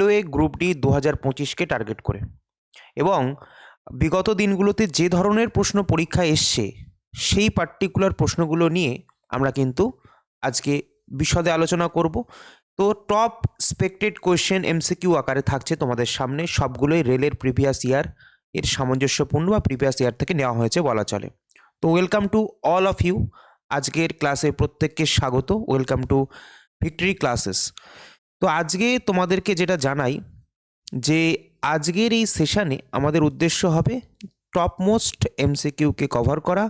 Railway group D 2025কে target করে। এবং বিগত দিনগুলোতে যে ধরনের প্রশ্ন পরীক্ষায় এসছে সেই পার্টিকুলার প্রশ্নগুলো নিয়ে আমরা কিন্তু আজকে বিশদে আলোচনা করব। তো টপ এক্সপেক্টেড কোয়েশ্চেন এমসিকিউ আকারে থাকছে তোমাদের সামনে, সবগুলোই রেলের প্রিভিয়াস ইয়ার এর সামঞ্জস্যপূর্ণ বা প্রিভিয়াস ইয়ার থেকে নেওয়া হয়েছে বলা চলে। তো welcome to all of you, আজকের ক্লাসে প্রত্যেককে স্বাগত। Welcome to Victory Classes. তো আজকে তোমাদেরকে যেটা জানাই যে আজকের এই সেশানে আমাদের উদ্দেশ্য হবে টপ মোস্ট এমসিকিউকে কভার করা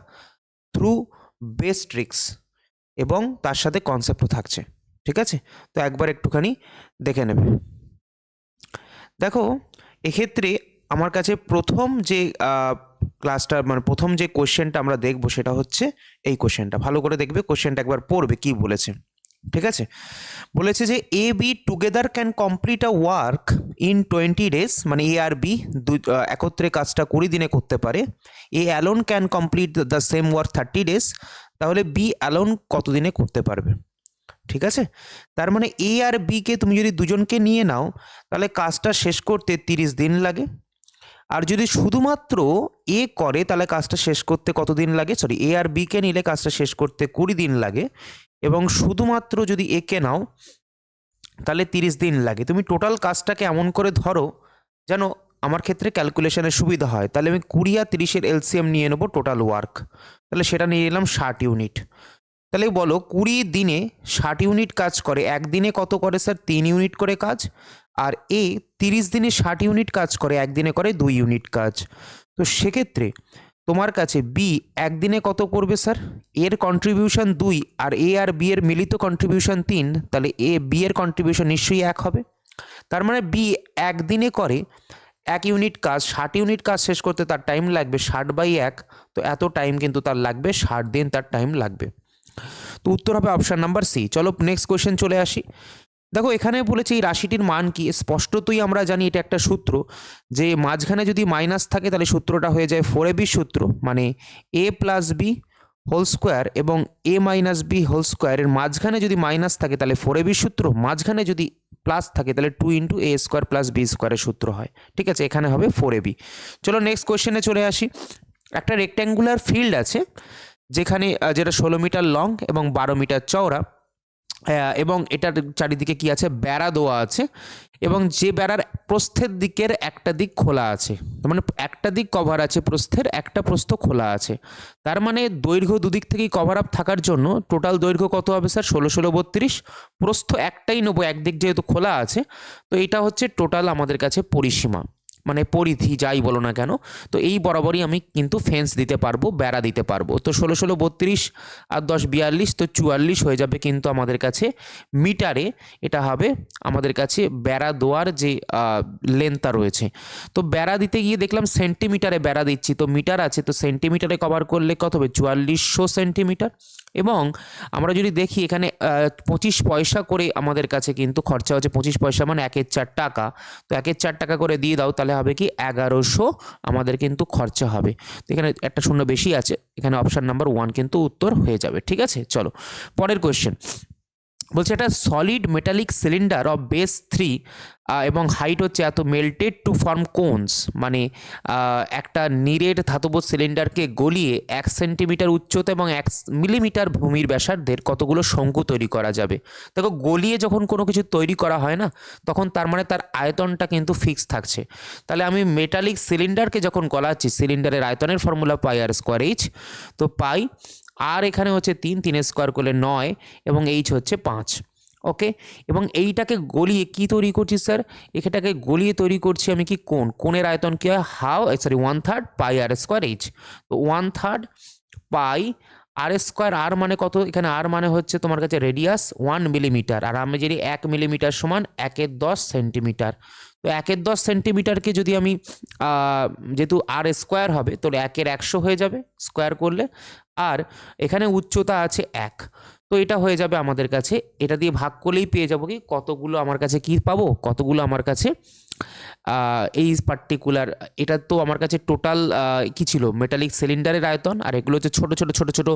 থ্রু বেস্ট ট্রিক্স, এবং তার সাথে কনসেপ্টও থাকছে। ঠিক আছে, তো একবার একটুখানি দেখে নেবে। দেখো, এক্ষেত্রে আমার কাছে প্রথম যে ক্লাসটা মানে প্রথম যে কোশ্চেনটা আমরা দেখব সেটা হচ্ছে এই কোশ্চেনটা। ভালো করে দেখবে, কোশ্চেনটা একবার পড়বে কি বলেছে। ঠিক আছে, বলেছে যে A B together can complete a work in 20 days, মানে এ আর বি একত্রে কাজটা 20 দিনে করতে পারে। A alone can complete the same work 30 days, তাহলে বি অ্যালোন কত দিনে করতে পারবে। ঠিক আছে, তার মানে এ আর বিকে তুমি যদি দুজনকে নিয়ে নাও তাহলে কাজটা শেষ করতে 30 দিন লাগে। আর যদি শুধুমাত্র এ করে তাহলে কাজটা শেষ করতে কত দিন লাগে, সরি এ আর বিকে নিলে কাজটা শেষ করতে 20 দিন লাগে, এবং শুধুমাত্র যদি একে নাও তাহলে 30 দিন লাগে। তুমি টোটাল কাজটাকে এমন করে ধরো যেন আমার ক্ষেত্রে ক্যালকুলেশনের সুবিধা হয়, তাহলে আমি 20 আর 30-এর এলসিএম নিয়ে নেবো টোটাল ওয়ার্ক, তাহলে সেটা নিয়ে নিলাম 60 ইউনিট। তাহলে বলো 20 দিনে 60 ইউনিট কাজ করে, একদিনে কত করে স্যার? 3 ইউনিট করে কাজ। আর এ 30 দিনে 60 ইউনিট কাজ করে, একদিনে করে 2 ইউনিট কাজ। তো সেক্ষেত্রে তোমার কাছে বি একদিনে কত করবে স্যার? এর কন্ট্রিবিউশন 2 আর এ আর বি এর মিলিত কন্ট্রিবিউশন 3, তাহলে এ বি এর কন্ট্রিবিউশন নিশ্চয়ই 1 হবে। তার মানে বি একদিনে করে 1 ইউনিট কাজ, 60 ইউনিট কাজ শেষ করতে তার টাইম লাগবে 60/1, তো এত টাইম কিন্তু তার লাগবে, 60 দিন তার টাইম লাগবে। তো উত্তর হবে অপশান নাম্বার সি। চলো নেক্সট কোয়েশ্চেন চলে আসি। দেখো এখানে বলেছে এই রাশিটির মান কি। স্পষ্টতই আমরা জানি এটা একটা সূত্র, যে মাঝখানে যদি মাইনাস থাকে তাহলে সূত্রটা হয়ে যায় 4ab সূত্র, মানে এ প্লাস বি হোল স্কোয়ার এবং এ মাইনাস বি হোল স্কোয়ারের মাঝখানে যদি মাইনাস থাকে তাহলে 4ab সূত্র, মাঝখানে যদি প্লাস থাকে তাহলে 2 × a স্কোয়ার প্লাস বি স্কোয়ারের সূত্র হয়। ঠিক আছে, এখানে হবে 4ab। চলো নেক্সট কোয়েশ্চেনে চলে আসি। একটা রেক্ট্যাঙ্গুলার ফিল্ড আছে যেখানে যেটা 16 মিটার লং এবং 12 মিটার চওড়া, এবং এটার চারিদিকে কি আছে? বেড়া দেওয়া আছে, এবং যে বেড়ার প্রস্থের দিকের একটা দিক খোলা আছে, মানে একটা দিক কভার আছে প্রস্থের, একটা প্রস্থ খোলা আছে। তার মানে দৈর্ঘ্য দুদিক থেকেই কভার আপ থাকার জন্য টোটাল দৈর্ঘ্য কত হবে স্যার? 16 × 16 = 32। প্রস্থ একটাই নেবো, একদিক যেহেতু খোলা আছে, তো এটা হচ্ছে টোটাল আমাদের কাছে পরিসীমা, মানে পরিধি যাই বলো না কেন। তো এই বরাবরই আমি কিন্তু ফেন্স দিতে পারবো, বেড়া দিতে পারবো। তো 16 × 32 আর 10 = 42, তো 44 হয়ে যাবে কিন্তু আমাদের কাছে মিটারে। এটা হবে আমাদের কাছে বেড়া দেওয়ার যে লেন্থটা রয়েছে। তো বেড়া দিতে গিয়ে দেখলাম সেন্টিমিটারে বেড়া দিচ্ছি, তো মিটার আছে, তো সেন্টিমিটারে কভার করলে কত হবে? 4400 সেন্টিমিটার। এবং আমরা যদি দেখি এখানে 25 পয়সা করে আমাদের কাছে কিন্তু খরচা হচ্ছে। 25 পয়সা মানে 1/4 টাকা। তো 1/4 টাকা করে দিয়ে দাও, তাহলে হবে কি 1100 আমাদের কিন্তু খরচা হবে। তো এখানে একটা শূন্য বেশি আছে, এখানে অপশান নাম্বার 1 কিন্তু উত্তর হয়ে যাবে। ঠিক আছে, চলো পরের কোয়েশ্চেন। বলছে একটা solid metallic cylinder of base 3 এবং হাইট হচ্ছে এত, মেল্টেড টু ফর্ম কোনস, মানে একটা নিরেট ধাতব সিলিন্ডারকে গলিয়ে 1 সেন্টিমিটার উচ্চতা এবং 1 মিলিমিটার ভূমির ব্যাসার্ধের কতগুলো শঙ্কু তৈরি করা যাবে। দেখো গলিয়ে যখন কোনো কিছু তৈরি করা হয় না, তখন তার মানে তার আয়তনটা কিন্তু ফিক্স থাকছে। তাহলে আমি মেটালিক সিলিন্ডারকে যখন গলাচ্ছি, সিলিন্ডারের আয়তনের ফর্মুলা পাই আর স্কোয়ার এইচ, তো পাই আর এখানে হচ্ছে 3 স্কোয়ার করলে 9 এবং এইচ হচ্ছে 5। ওকে, এবং এইটাকে গলিয়ে কি তৈরি করছি স্যার? এটাকে গলিয়ে তৈরি করছি আমি কি কোণ। কোণের আয়তন কি হয়? 1/3 পাই আর স্কোয়ার এইচ। তো 1/3 পাই আর স্কোয়ার, আর মানে কত? এখানে আর মানে হচ্ছে তোমার কাছে রেডিয়াস 1 মিলিমিটার, আর আমি যদি 1 মিলিমিটার সমান 1/10 সেন্টিমিটার। তো 1/10 সেন্টিমিটারকে যদি আমি যেহেতু আর স্কোয়ার হবে, তো 1/100 হয়ে যাবে স্কোয়ার করলে। আর এখানে উচ্চতা আছে 1, তো এটা হয়ে যাবে আমাদের কাছে, এটা দিয়ে ভাগ করলেই পেয়ে যাবো কি কতগুলো আমার কাছে কি পাবো, কতগুলো আমার কাছে এই পার্টিকুলার, এটা তো আমার কাছে টোটাল কি ছিল মেটালিক সিলিন্ডারের আয়তন, আর এগুলো হচ্ছে ছোট ছোট ছোট ছোট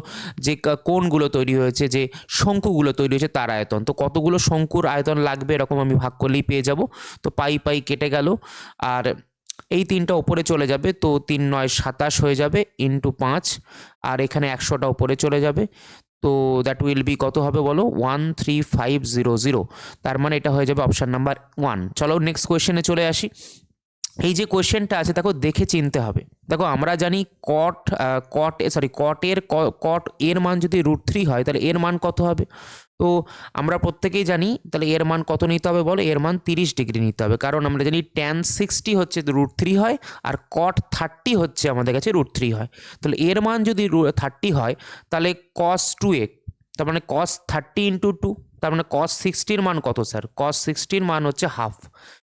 যে কোণগুলো তৈরি হয়েছে, যে শঙ্কুগুলো তৈরি হয়েছে তার আয়তন। তো কতগুলো শঙ্কুর আয়তন লাগবে এরকম আমি ভাগ করলেই পেয়ে যাব। তো পাই পাই কেটে গেল, আর এই তিনটা ওপরে চলে যাবে, তো 3 9 27 হয়ে যাবে ইন্টু 5, আর এখানে 100টা ওপরে চলে যাবে। তো দ্যাট উইল বি কত হবে বলো, 13500। তার মানে এটা হয়ে যাবে অপশান নাম্বার 1। চলো নেক্সট কোয়েশ্চেনে চলে আসি। এই যে কোয়েশ্চেনটা আছে দেখো দেখে চিনতে হবে। দেখো আমরা জানি কট এর মান যদি √3 হয় তাহলে এর মান কত হবে। তো আমরা প্রত্যেকেই জানি তাহলে এর মান কত নিতে হবে বলো, এর মান 30 ডিগ্রি নিতে হবে, কারণ আমরা জানি tan 60 হচ্ছে √3 হয়, আর cot 30 হচ্ছে আমাদের কাছে √3 হয়। তাহলে এর মান যদি 30 হয় তাহলে cos 2a, তার মানে cos 30 ইন্টু 2, তার মানে cos 60 মান কত স্যার, cos 60 মান হচ্ছে হাফ।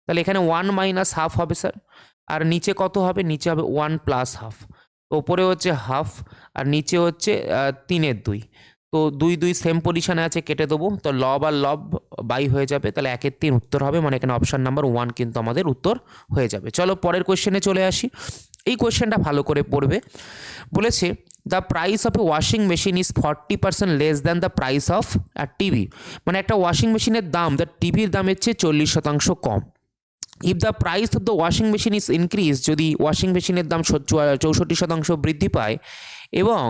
তাহলে এখানে 1 মাইনাস হাফ হবে স্যার, আর নিচে কত হবে, নিচে হবে 1 প্লাস হাফ। ওপরে হচ্ছে হাফ আর নিচে হচ্ছে 3/2। তো 2 2 সেম পজিশনে আছে, কেটে দেবো, তো লব আর লব বাই হয়ে যাবে, তাহলে 1/3 উত্তর হবে, মানে এখানে অপশান নাম্বার 1 কিন্তু আমাদের উত্তর হয়ে যাবে। চলো পরের কোয়েশ্চেনে চলে আসি। এই কোয়েশ্চেনটা ভালো করে পড়বে। বলেছে the price of A washing machine is 40% less than the price of a TV. মানে একটা ওয়াশিং মেশিনের দাম দ্য টিভির দামের চেয়ে 40% কম। If the price of the washing machine is increase, যদি ওয়াশিং মেশিনের দাম 64% বৃদ্ধি পায় এবং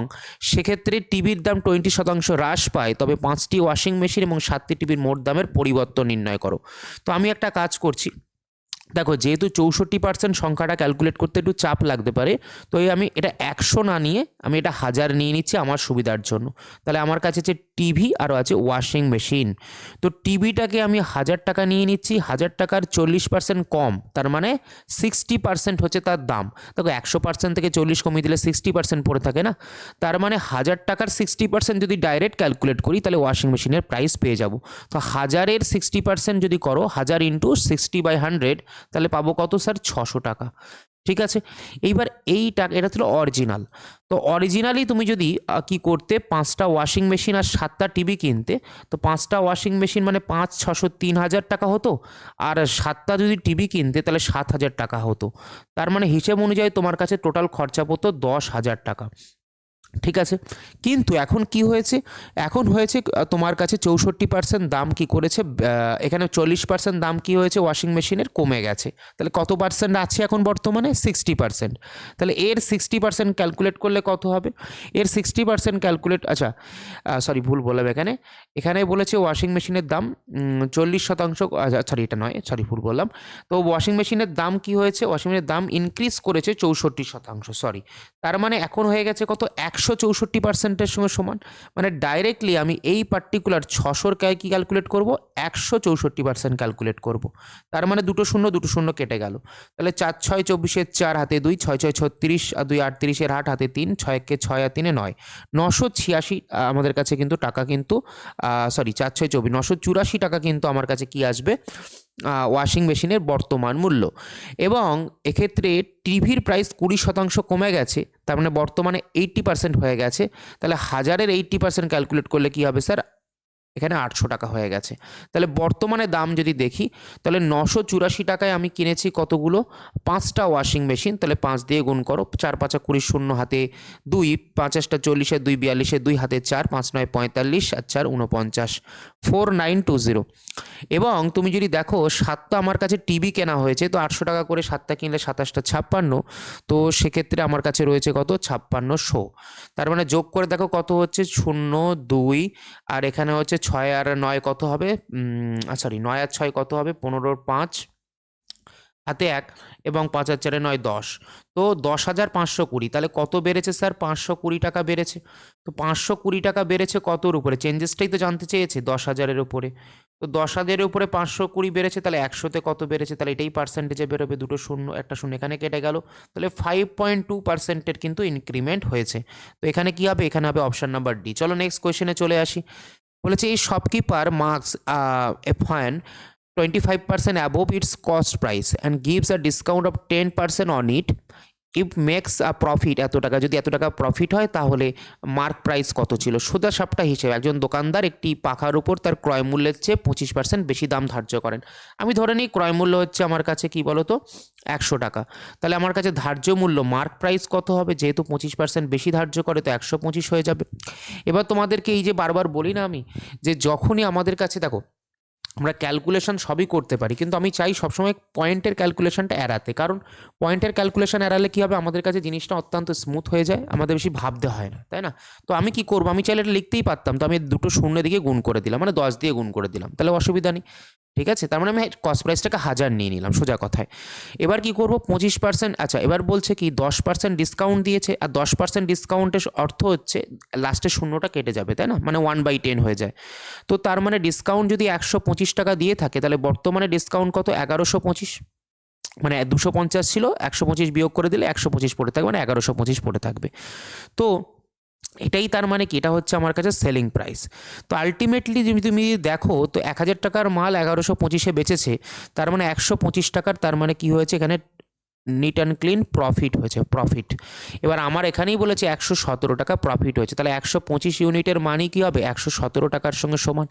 সেক্ষেত্রে টিভির দাম 20% হ্রাস পায়, তবে 5টি ওয়াশিং মেশিন এবং 7টি টিভির মোট দামের পরিবর্তন নির্ণয় করো। তো আমি একটা কাজ করছি, দেখো যেহেতু 64% সংখ্যাটা ক্যালকুলেট করতে একটু চাপ লাগতে পারে, তো আমি এটা 100 না নিয়ে আমি এটা 1000 নিয়ে নিচ্ছি আমার সুবিধার জন্য। তাহলে আমার কাছে আছে টিভি আরও আছে ওয়াশিং মেশিন। তো টিভিটাকে আমি 1000 টাকা নিয়ে নিচ্ছি, 1000 টাকার 40% কম, তার মানে 60% হচ্ছে তার দাম। দেখো 100% থেকে 40 কমিয়ে দিলে 60% পড়ে থাকে না, তার মানে 1000 টাকার 60% যদি ডাইরেক্ট ক্যালকুলেট করি তাহলে ওয়াশিং মেশিনের প্রাইস পেয়ে যাব। তো 1000-এর 60% যদি করো, 1000 ইন্টু 60/100, তাহলে পাবো কত স্যার, 600 টাকা। ঠিক আছে, এইবার এই টাকা, এটা ছিল অরিজিনাল। তো অরিজিনালি তুমি যদি কি করতে, 5টা ওয়াশিং মেশিন আর 7টা টিভি কিনতে, তো 5টা ওয়াশিং মেশিন মানে 5 600 3000 টাকা হতো, আর 7টা যদি টিভি কিনতে তাহলে 7000 টাকা হতো। তার মানে হিসেব অনুযায়ী তোমার কাছে টোটাল খরচা পড়তো 10,000 টাকা। ঠিক আছে, কিন্তু এখন কি হয়েছে, এখন হয়েছে তোমার কাছে 64% দাম কি করেছে, এখানে 40% দাম কি হয়েছে ওয়াশিং মেশিনের কমে গেছে। তাহলে কত পার্সেন্ট আছে এখন বর্তমানে, 60%। তাহলে এর 60% ক্যালকুলেট করলে কত হবে, এর 60% ক্যালকুলেট, আচ্ছা সরি ভুল বললাম, এখানে এখানে বলেছে ওয়াশিং মেশিনের দাম 40%, সরি এটা নয়, সরি ভুল বললাম। তো ওয়াশিং মেশিনের দাম কি হয়েছে, ওয়াশিং মেশিনের দাম ইনক্রিজ করেছে 64%, সরি। তার মানে এখন হয়ে গেছে কত, 164%-এর সঙ্গে সমান। মানে ডাইরেক্টলি আমি এই পার্টিকুলার 600-র কি ক্যালকুলেট করব, 164% ক্যালকুলেট করব। তার মানে দুটো শূন্য কেটে গেল। তাহলে 4 6 24-এর 4 হাতে 2, 6 6 36 আর 2 38-এর 8 হাতে 3, 6 1 6 আর 3 9, 986 আমাদের কাছে কিন্তু টাকা কিন্তু, সরি 4 6 24 984 টাকা কিন্তু আমার কাছে কি আসবে, ওয়াশিং মেশিনের বর্তমান মূল্য। এবং এক্ষেত্রে টিভির প্রাইস 20% কমে গেছে, তার মানে বর্তমানে 80% হয়ে গেছে। তাহলে 1000-এর 80% ক্যালকুলেট করলে কি হবে স্যার, এখানে 800 টাকা হয়ে গেছে। তাহলে বর্তমানে দাম যদি দেখি, তাহলে 984 টাকায় আমি কিনেছি কতগুলো, 5টা ওয়াশিং মেশিন। তাহলে 5 দিয়ে গুণ করো, 4 5 20, 0 হাতে 2, 5 8 40, 2 42, 2 হাতে 4, 5 9 45 আর 4 49, 4920। এবং তুমি যদি দেখো 7টা আমার কাছে টিভি কেনা হয়েছে, তো 800 টাকা করে 7টা কিনলে 27টা 56, তো সেক্ষেত্রে আমার কাছে রয়েছে কত, 5600। তার মানে যোগ করে দেখো কত হচ্ছে, 0 2, আর এখানে হচ্ছে 6 আর 9 কত হবে, সরি 9 আর 6 কত হবে, 15 5 হাতে 1 এবং 5 আর 4 9 10, তো 10,520। তাহলে কত বেড়েছে স্যার, 520 টাকা বেড়েছে। তো 520 টাকা বেড়েছে কতর উপরে, চেঞ্জেসটাই তো জানতে চেয়েছে, 10,000-এর উপরে। তো 10,000-এর উপরে 520 বেড়েছে, তাহলে 100-তে কত বেড়েছে, তাহলে এটাই পার্সেন্টেজে বেরোবে, দুটো শূন্য একটা শূন্য এখানে কেটে গেল। তাহলে 5.2%-এর কিন্তু ইনক্রিমেন্ট হয়েছে। তো এখানে কি হবে, এখানে হবে অপশান নাম্বার ডি। চলো নেক্সট কোয়েশ্চেনে চলে আসি। বলেছে এই shopkeeper marks A fun 25% above its cost price and gives a discount of 10% on it. If makes a profit এত টাকা, যদি এত টাকা প্রফিট হয় তাহলে মার্ক প্রাইস কত ছিল। সোজা সাপটা হিসেবে একজন দোকানদার একটি পাখার উপর তার ক্রয় মূল্যের চেয়ে 25% বেশি দাম ধার্য করেন। আমি ধরে নিই ক্রয় মূল্য হচ্ছে আমার কাছে কি বলো তো 100 টাকা, তাহলে আমার কাছে ধার্য মূল্য মার্ক প্রাইস কত হবে, যেহেতু 25% বেশি ধার্য করে তো 125 হয়ে যাবে। এবার তোমাদেরকে এই যে বারবার বলি না আমি, যে যখনই আমাদের কাছে দেখো আমরা ক্যালকুলেশন সবই করতে পারি, কিন্তু আমি চাই সবসময় পয়েন্টের ক্যালকুলেশনটা এড়াতে, কারণ পয়েন্টের ক্যালকুলেশন এড়ালে কী হবে, আমাদের কাছে জিনিসটা অত্যন্ত স্মুথ হয়ে যায়, আমাদের বেশি ভাবতে হয় না, তাই না। তো আমি কি করবো, আমি চাইলে এটা লিখতেই পারতাম, তো আমি দুটো শূন্য দিকে গুণ করে দিলাম, মানে 10 দিয়ে গুণ করে দিলাম, তাহলে অসুবিধা নেই। ঠিক আছে, তার মানে আমি কস্ট প্রাইসটাকে 1000 নিয়ে নিলাম সোজা কথায়। এবার কি করব 25%, আচ্ছা এবার বলছে কি 10% ডিসকাউন্ট দিয়েছে, আর 10% ডিসকাউন্টের অর্থ হচ্ছে লাস্টে শূন্যটা কেটে যাবে, তাই না, মানে 1/10 হয়ে যায়। তো তার মানে ডিসকাউন্ট যদি 125 টাকা দিয়ে থাকে, তাহলে বর্তমানে ডিসকাউন্ট কত 1125, মানে 250 ছিল 125 বিয়োগ করে দিলে 125 পড়ে থাকবে, মানে 1125 পড়ে থাকবে। তো এটাই তার মানে কি, এটা হচ্ছে আমার কাছে সেলিং প্রাইস। তো আলটিমেটলি যদি তুমি দেখো তো 1000 টাকার মাল 1125-এ বেচেছে, তার মানে 125 টাকার, তার মানে কি হয়েছে এখানে নিট অ্যান্ড ক্লিন প্রফিট হয়েছে, প্রফিট। এবার আমার এখানেই বলেছে 117 টাকা প্রফিট হয়েছে, তাহলে 125 ইউনিটের মানই কী হবে 117 টাকার সঙ্গে সমান।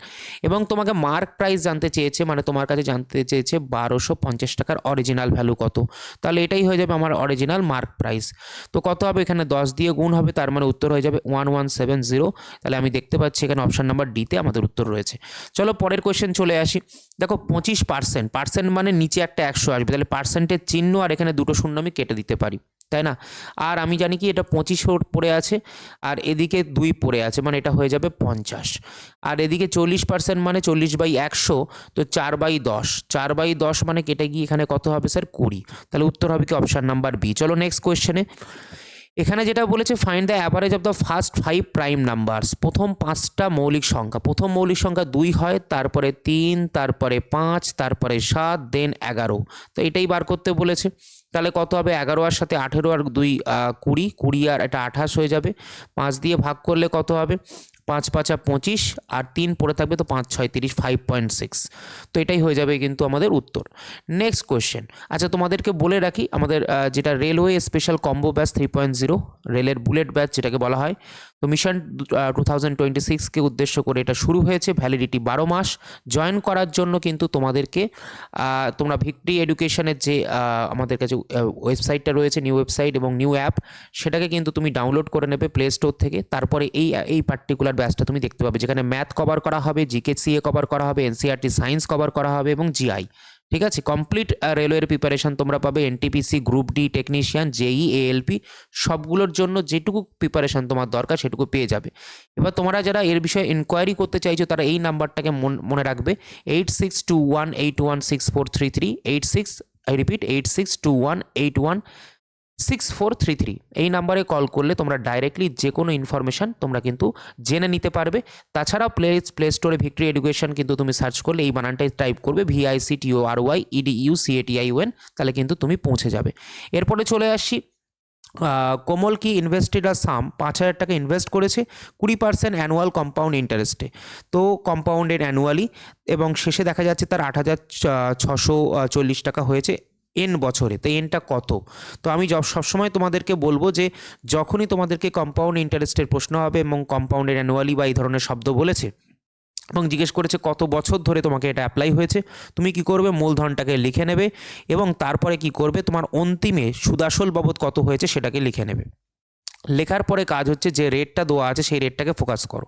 এবং তোমাকে মার্ক প্রাইস জানতে চেয়েছে, মানে তোমার কাছে জানতে চেয়েছে 1250 টাকার অরিজিনাল ভ্যালু কত, তাহলে এটাই হয়ে যাবে আমার অরিজিনাল মার্ক প্রাইস। তো কত হবে, এখানে 10 দিয়ে গুণ হবে, তার মানে উত্তর হয়ে যাবে 1170। তাহলে আমি দেখতে পাচ্ছি এখানে অপশান নাম্বার ডিতে আমাদের উত্তর রয়েছে। চলো পরের কোয়েশ্চেন চলে আসি। দেখো 25%, পার্সেন্ট মানে নিচে একটা 100 আসবে, তাহলে পার্সেন্টের চিহ্ন আর এখানে দুটো শূন্য আমি কেটে দিতে পারি, তাই না। আর আমি জানি কি এটা 25 পড়ে আছে, আর এদিকে 2 পড়ে আছে, মানে এটা হয়ে যাবে 50। আর এদিকে 40% মানে 40/100, তো 4/10, 4/10 মানে কেটে গিয়ে এখানে কত হবে স্যার 20। তাহলে উত্তর হবে কি অপশান নাম্বার বি। চলো নেক্সট কোয়েশ্চেনে। এখানে যেটা বলেছে find the average of the first 5 prime numbers, প্রথম 5টা মৌলিক সংখ্যা, প্রথম মৌলিক সংখ্যা 2 হয়, তারপরে 3, তারপরে 5, তারপরে 7, দেন 11। তো এটাই বার করতে বলেছে। তাহলে কত হবে 11 আর সাথে 18 আর 2 20, 20 আর এটা 28 হয়ে যাবে। 5 দিয়ে ভাগ করলে কত হবে 5 5 25, আর 3 পড়ে থাকবে, তো 5 6 30, 5.6। তো এটাই হয়ে যাবে কিন্তু আমাদের উত্তর। Next question. আচ্ছা তোমাদেরকে বলে রাখি আমাদের যেটা রেলওয়ে স্পেশাল কম্বো ব্যাচ 3.0, রেলের বুলেট ব্যাচ যেটাকে বলা হয়, তো মিশন 2026কে উদ্দেশ্য করে এটা শুরু হয়েছে, ভ্যালিডিটি 12 মাস। জয়েন করার জন্য কিন্তু তোমাদেরকে তোমরা ভিক্টরি এডুকেশনের যে আমাদের কাছে ওয়েবসাইটটা রয়েছে, নিউ ওয়েবসাইট এবং নিউ অ্যাপ, সেটাকে কিন্তু তুমি ডাউনলোড করে নেবে প্লে স্টোর থেকে। তারপরে এই পার্টিকুলার ব্যাচটা তুমি দেখতে পাবে, যেখানে ম্যাথ কভার করা হবে, জিকে সিএ কভার করা হবে, এনসিআরটি সায়েন্স কভার করা হবে এবং জিআই। ঠিক আছে, কমপ্লিট রেলওয়ের প্রিপারেশন তোমরা পাবে, NTPC, group D, technician, JE, ALP, সবগুলোর জন্য যেটুকু প্রিপারেশন তোমার দরকার সেটুকু পেয়ে যাবে। এবার তোমরা যারা এর বিষয়ে ইনকোয়ারি করতে চাইছো তারা এই নাম্বারটাকে মনে রাখবে, 8621816433, 86, আই রিপিট 8621816433। এই নাম্বারে কল করলে তোমরা ডাইরেক্টলি যে কোনো ইনফরমেশান তোমরা কিন্তু জেনে নিতে পারবে। তাছাড়াও প্লে স্টোরে ভিক্টরি এডুকেশন কিন্তু তুমি সার্চ করলে এই বানানটাই টাইপ করবে, VICTORY EDUCATION, তাহলে কিন্তু তুমি পৌঁছে যাবে। এরপরে চলে আসছি কোমল কি ইনভেস্টেড আ সাম, 5000 টাকা ইনভেস্ট করেছে 20% অ্যানুয়াল কম্পাউন্ড ইন্টারেস্টে, তো কম্পাউন্ডেড অ্যানুয়ালি, এবং শেষে দেখা যাচ্ছে তার 8640 টাকা হয়েছে এন বছরে। তো এনটা কত, তো আমি সবসময় তোমাদেরকে বলবো যে যখনই তোমাদেরকে কম্পাউন্ড ইন্টারেস্টের প্রশ্ন হবে এবং কম্পাউন্ডেড অ্যানুয়ালি বা এই ধরনের শব্দ বলেছে এবং জিজ্ঞেস করেছে কত বছর ধরে তোমাকে এটা অ্যাপ্লাই হয়েছে, তুমি কি করবে মূলধনটাকে লিখে নেবে এবং তারপরে কি করবে তোমার অন্তিমে সুদাসল বাবদ কত হয়েছে সেটাকে লিখে নেবে। লেখার পরে কাজ হচ্ছে যে রেটটা দেওয়া আছে সেই রেটটাকে ফোকাস করো,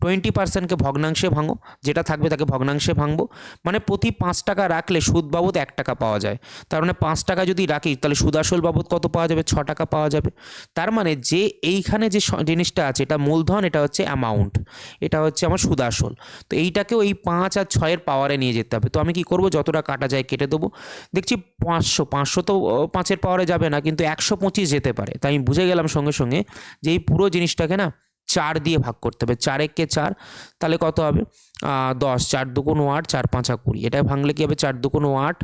20%কে ভগ্নাংশে ভাঙো, যেটা থাকবে তাকে ভগ্নাংশে ভাঙবো, মানে প্রতি 5 টাকা রাখলে সুদ বাবদ 1 টাকা পাওয়া যায়। তার মানে 5 টাকা যদি রাখি তাহলে সুদাসল বাবদ কত পাওয়া যাবে 6 টাকা পাওয়া যাবে। তার মানে যে এইখানে যে জিনিসটা আছে এটা মূলধন, এটা হচ্ছে অ্যামাউন্ট, এটা হচ্ছে আমার সুদাসল। তো এইটাকেও এই 5 আর 6-এর পাওয়ারে নিয়ে যেতে হবে। তো আমি কি করব যতটা কাটা যায় কেটে দেবো। দেখছি 500 তো 5-এর পাওয়ারে যাবে না, কিন্তু 125 যেতে পারে। তাই আমি বুঝে গেলাম সঙ্গে সঙ্গে যে এই পুরো জিনিসটাকে না 4 দিয়ে ভাগ করতে হবে, 4 একে 4, তাহলে কত হবে 10, 4 দুগুণ 8, 4 5 20, এটা ভাঙলে কি হবে 4 দুগুণ 8,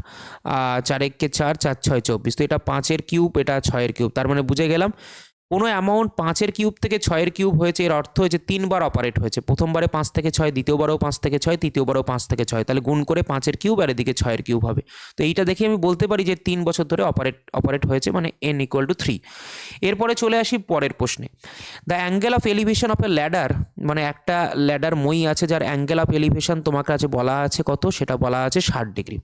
4 একে 4, 4 6 24, তো এটা 5-এর কিউব, এটা 6-এর কিউব। তার মানে বুঝে গেলাম কোনো অ্যামাউন্ট 5-এর কিউব থেকে 6-এর কিউব হয়েছে, এর অর্থ হয়েছে 3বার অপারেট হয়েছে। প্রথমবারে 5 থেকে 6, দ্বিতীয়বারেও 5 থেকে 6, তৃতীয়বারেও 5 থেকে 6, তাহলে গুণ করে 5-এর কিউব আর এদিকে 6-এর কিউব হবে। তো এইটা দেখে আমি বলতে পারি যে 3 বছর ধরে অপারেট হয়েছে, মানে n = 3। এরপরে চলে আসি পরের প্রশ্নে। The angle of elevation of A ladder, মানে একটা ল্যাডার মই আছে যার অ্যাঙ্গেল অফ এলিভেশন তোমার কাছে বলা আছে কত, সেটা বলা আছে 60 ডিগ্রি।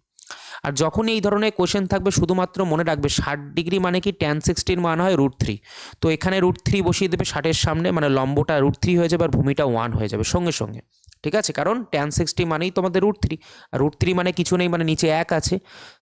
আর যখনই এই ধরনের কোশ্চেন থাকবে শুধুমাত্র মনে রাখবে 60 ডিগ্রি মানে কি tan 60 মান হয় √3। তো এখানে √3 বসিয়ে দেবে 60-এর সামনে, মানে লম্বটা √3 হয়ে যাবে আর ভূমিটা 1 হয়ে যাবে সঙ্গে সঙ্গে, ঠিক আছে? কারণ tan 60 মানেই তোমাদের √3, আর √3 মানে কিছু নেই, মানে নিচে 1 আছে,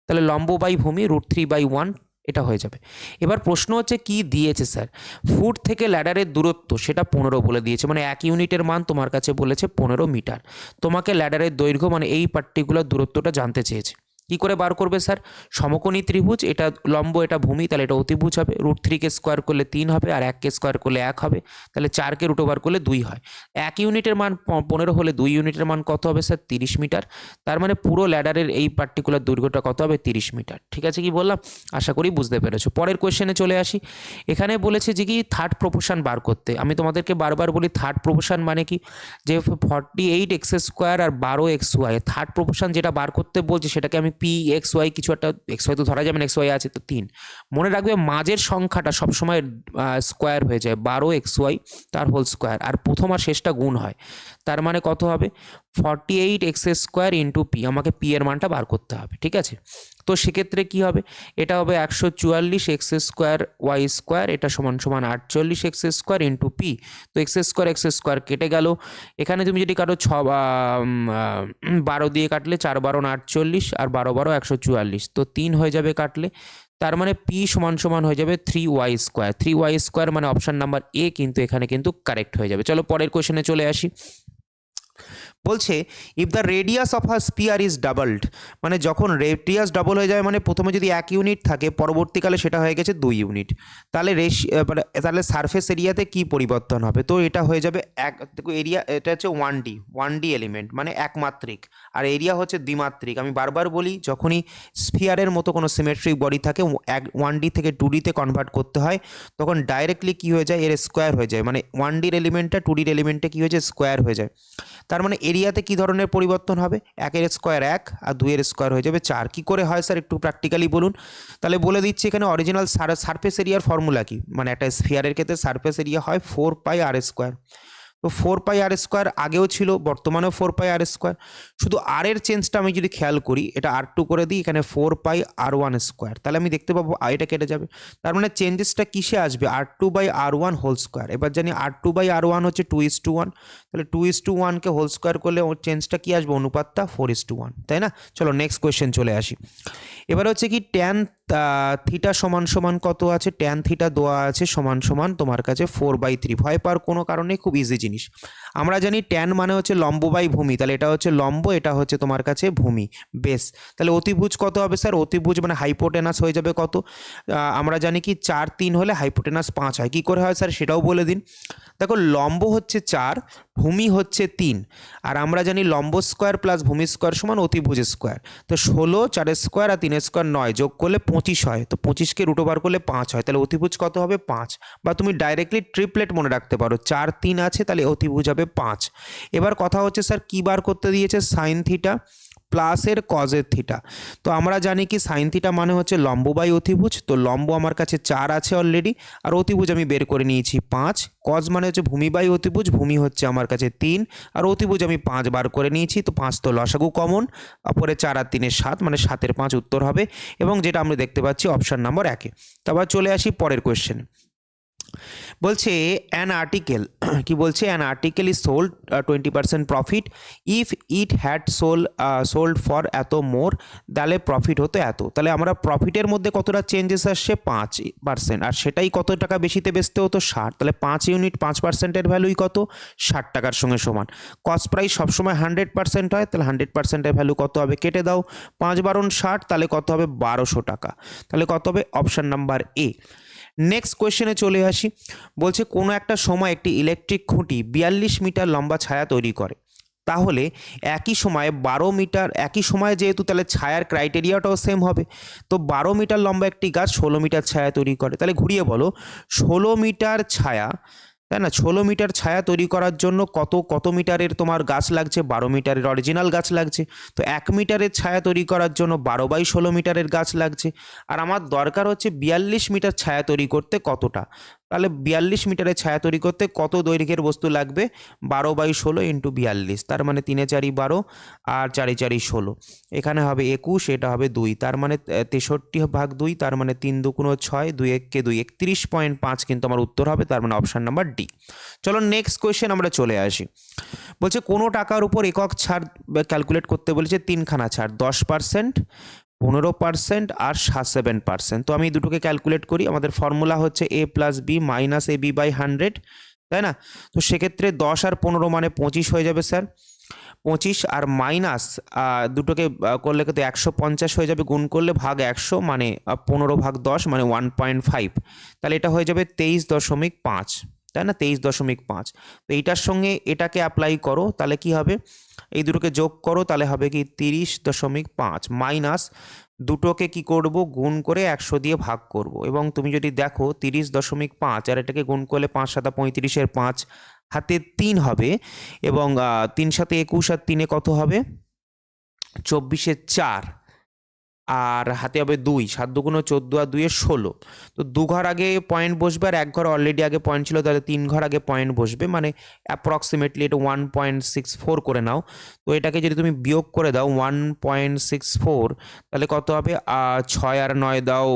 তাহলে লম্ব বাই ভূমি √3/1 এটা হয়ে যাবে। এবার প্রশ্ন হচ্ছে কি দিয়েছে স্যার, ফুট থেকে ল্যাডারের দূরত্ব সেটা 15 বলে দিয়েছে, মানে 1 ইউনিটের মান তোমার কাছে বলেছে 15 মিটার। তোমাকে ল্যাডারের দৈর্ঘ্য মানে এই পার্টিকুলার দূরত্বটা জানতে চেয়েছে। কি করে বার করবে স্যার, সমকোণী ত্রিভুজ, এটা লম্ব এটা ভূমি, তাহলে এটা অতিভুজ হবে। √3-কে স্কোয়ার করলে 3 হবে, আর 1-কে স্কোয়ার করলে 1 হবে, তাহলে 4-কে √ওভার করলে 2 হয়। 1 ইউনিটের মান 15 হলে 2 ইউনিটের মান কত হবে স্যার, 30 মিটার। তার মানে পুরো ল্যাডারের এই পার্টিকুলার দৈর্ঘ্যটা কত হবে, 30 মিটার। ঠিক আছে কি বললাম, আশা করি বুঝতে পেরেছো। পরের কোয়েশ্চেনে চলে আসি। এখানে বলেছে যে কি থার্ড প্রপোর্শন বার করতে। আমি তোমাদেরকে বারবার বলি থার্ড প্রপোর্শন মানে কি, যে 48x² আর 12xy, থার্ড প্রপোর্শন যেটা বার করতে বলছে সেটাকে আমি pxy, কিছু একটা xy তো ধরা যাবে না, xy আছে তো 3। মনে রাখবে মাঝের সংখ্যাটা সবসময় স্কোয়ার হয়ে যায়, 12xy তার হোল স্কোয়ার, আর প্রথম আর শেষটা গুণ হয়। তার মানে কত হবে, 48x² ইন্টু পি, আমাকে পি এর মানটা বার করতে হবে, ঠিক আছে? তো সেক্ষেত্রে কি হবে, এটা হবে 144x² এটা সমান সমান 48x² ইন্টু পি। তো x² কেটে গেল। এখানে তুমি যদি কাটো 12 দিয়ে কাটলে 4 12 48, আর 12 12 144, তো 3 হয়ে যাবে কাটলে। তার মানে পি সমান সমান হয়ে যাবে 3y²। 3y² মানে অপশান নাম্বার এ কিন্তু এখানে কিন্তু কারেক্ট হয়ে যাবে। চলো পরের কোশ্চেনে চলে আসি। বলছে if the radius of a spear is doubled, মানে যখন রেডিয়াস ডাবল হয়ে যাবে, মানে প্রথমে যদি 1 ইউনিট থাকে পরবর্তীকালে সেটা হয়ে গেছে 2 ইউনিট, তাহলে তাহলে সারফেস এরিয়াতে কি পরিবর্তন হবে? তো এটা হয়ে যাবে এরিয়া, এটা হচ্ছে 1D এলিমেন্ট, মানে একমাত্রিক, আর এরিয়া হচ্ছে দ্বিমাত্রিক। আমি বারবার বলি যখনই স্ফিয়ারের মতো কোনো সিমেট্রিক বডি থাকে 1D থেকে 2Dতে কনভার্ট করতে হয়, তখন ডাইরেক্টলি কি হয়ে যায়, এর স্কোয়ার হয়ে যায়, মানে 1Dর এলিমেন্টটা 2Dর এলিমেন্টে কি হয়ে যায়, স্কোয়ার হয়ে যায়। তার মানে এরিয়াতে কি ধরনের পরিবর্তন হবে, 1-এর স্কোয়ার 1 আর 2-এর স্কোয়ার হয়ে যাবে 4। কি করে হয় স্যার, একটু প্র্যাকটিক্যালি বলুন। তাহলে বলে দিচ্ছি, এখানে অরিজিনাল সারফেস এরিয়ার ফর্মুলা কি, মানে একটা স্ফিয়ারের ক্ষেত্রে সারফেস এরিয়া হয় 4πr²। তো 4πr² আগেও ছিল, বর্তমানেও 4πr²। শুধু আর এর চেঞ্জটা আমি যদি খেয়াল করি, এটা r2 করে দিই, এখানে 4πr1², তাহলে আমি দেখতে পাবো এটা কেটে যাবে। তার মানে চেঞ্জেসটা কিসে আসবে, r2/r1 হোল স্কোয়ার। এবার জানি r2/r1 হচ্ছে 2:1, তাহলে 2:1কে হোল স্কোয়ার করলে ওর চেঞ্জটা কি আসবে, অনুপাতটা 4:1, তাই না? চলো নেক্সট কোয়েশ্চেন চলে আসি। এবার হচ্ছে কি ট্যান থিটা সমান সমান কত আছে, ট্যান থিটা দেওয়া আছে সমান সমান তোমার কাছে 4/3। ভয় পাওয়ার কোনো কারণে, খুব ইজি জিনিস। আমরা জানি ট্যান মানে হচ্ছে লম্ব বাই ভূমি, তাহলে এটা হচ্ছে লম্ব, এটা হচ্ছে তোমার কাছে ভূমি, বেশ। তাহলে অতিভুজ কত হবে স্যার, অতিভুজ মানে হাইপোটেনাস হয়ে যাবে কত, আমরা জানি কি 4 3 হলে হাইপোটেনাস 5 হয়। কি করে হয় স্যার সেটাও বলে দিন। দেখো লম্ব হচ্ছে 4, ভূমি হচ্ছে 3, আর আমরা জানি লম্ব স্কোয়ার প্লাস ভূমি স্কোয়ার সমান অতিভুজ স্কোয়ার। তো 16, 4-এর স্কোয়ার আর 3-এর স্কোয়ার 9, যোগ করলে 25 হয়। তো 25কে √ওভার করলে 5 হয়, তাহলে অতিভুজ কত হবে, 5। বা তুমি ডাইরেক্টলি ট্রিপলেট মনে রাখতে পারো, 4 3 আছে, তাহলে অতিভুজ হবে 5। এবার কথা হচ্ছে স্যার কী বার করতে দিয়েছে, সাইন থিটা প্লাসের কজের থিটা। তো আমরা জানি কি সাইন থিটা মানে হচ্ছে লম্ব বাই অতিভুজ, তো লম্ব আমার কাছে 4 আছে অলরেডি, আর অতিভুজ আমি বের করে নিয়েছি 5। কজ মানে হচ্ছে ভূমি বাই অতিভুজ, ভূমি হচ্ছে আমার কাছে 3, আর অতিভুজ আমি 5 বার করে নিয়েছি। তো 5 তো লসাগু কমন, অপরে 4 আর 3 7, মানে 7-এর 5 উত্তর হবে, এবং যেটা আমরা দেখতে পাচ্ছি অপশান নাম্বার 1-এ। তারপর চলে আসি পরের কোয়েশ্চেন। বলছে অ্যান আর্টিকেল, কি বলছে, an article is sold 20% profit, if it had sold for এত মোর, তাহলে প্রফিট হতো এত। তাহলে আমরা প্রফিটের মধ্যে কতটা চেঞ্জেস আসছে, 5%, আর সেটাই কত টাকা বেশিতে বেচতে হতো, 60। তাহলে 5 ইউনিট 5%-এর ভ্যালুই কত, 60 টাকার সঙ্গে সমান। কস্ট প্রাইস সবসময় 100% হয়, তাহলে 100%-এর ভ্যালু কত হবে, কেটে দাও, 5 বারণ 60, তাহলে কত হবে, 1200 টাকা। তাহলে কত হবে, অপশান নাম্বার এ। নেক্সট কোয়েশ্চেনে চলে আসি। বলছে কোনো একটা সময় একটি ইলেকট্রিক খুঁটি 42 মিটার লম্বা ছায়া তৈরি করে, তাহলে একই সময়ে 12 মিটার, একই সময়ে যেহেতু তাহলে ছায়ার ক্রাইটেরিয়াটাও সেম হবে। তো 12 মিটার লম্বা একটি গাছ 16 মিটার ছায়া তৈরি করে। তাহলে ঘুরিয়ে বলো, 16 মিটার ছায়া, তাই না, 16 মিটার ছায়া তৈরি করার জন্য কত মিটারের তোমার গাছ লাগছে? 12 মিটারের অরিজিনাল গাছ লাগছে। তো 1 মিটারের ছায়া তৈরি করার জন্য 12/16 মিটারের গাছ লাগছে। আর আমার দরকার হচ্ছে 42 মিটার ছায়া তৈরি করতে কতটা। তাহলে 42 মিটারের ছায়া তৈরি করতে কত দৈর্ঘ্যের বস্তু লাগবে? 12/16 ইন্টু 42, তার মানে 3 4 12 আর 4 4 16, এখানে হবে 21, এটা হবে 2, তার মানে 63/2, তার মানে 3 2 6, 2 1 কে 2, 31.5 কিন্তু আমার উত্তর হবে, তার মানে অপশান নাম্বার ডি। চলো নেক্সট কোয়েশ্চেন আমরা চলে আসি। বলছে কোনো টাকার উপর একক ছাড় ক্যালকুলেট করতে বলেছে, 3খানা ছাড়, 10%, 15% আর 7%। তো আমি দুটোকে ক্যালকুলেট করি। আমাদের ফর্মুলা হচ্ছে a plus B minus A B by 100, তাই না? তো সেক্ষেত্রে 10 আর 15 মানে 25 হয়ে যাবে স্যার। 25 আর মাইনাস দুটোকে করলে কিন্তু 150 হয়ে যাবে, গুণ করলে ভাগ 100 মানে 15/10 মানে 1.5, তাহলে এটা হয়ে যাবে 23.5, তাই না? 23.5। তো এইটার সঙ্গে এটাকে অ্যাপ্লাই করো, তাহলে কি হবে? এই দুটোকে যোগ করো, তাহলে হবে কি 30.5 মাইনাস দুটোকে কি করব, গুণ করে 100 দিয়ে ভাগ করব। এবং তুমি যদি দেখো 30.5 আর এটাকে গুণ করলে 5 7 35, 5 হাতে 3 হবে, এবং 3 7 21 আর 3 কত হবে? 24 4, আর হাতে হবে 2, 7 2 14 আর 2 16। তো 2 ঘর আগে পয়েন্ট বসবে আর 1 ঘর অলরেডি আগে পয়েন্ট ছিল, তাহলে 3 ঘর আগে পয়েন্ট বসবে, মানে অ্যাপ্রক্সিমেটলি এটা 1.64 করে নাও। তো এটাকে যদি তুমি বিয়োগ করে দাও 1.64, তাহলে কত হবে? 6 আর 9 দাও,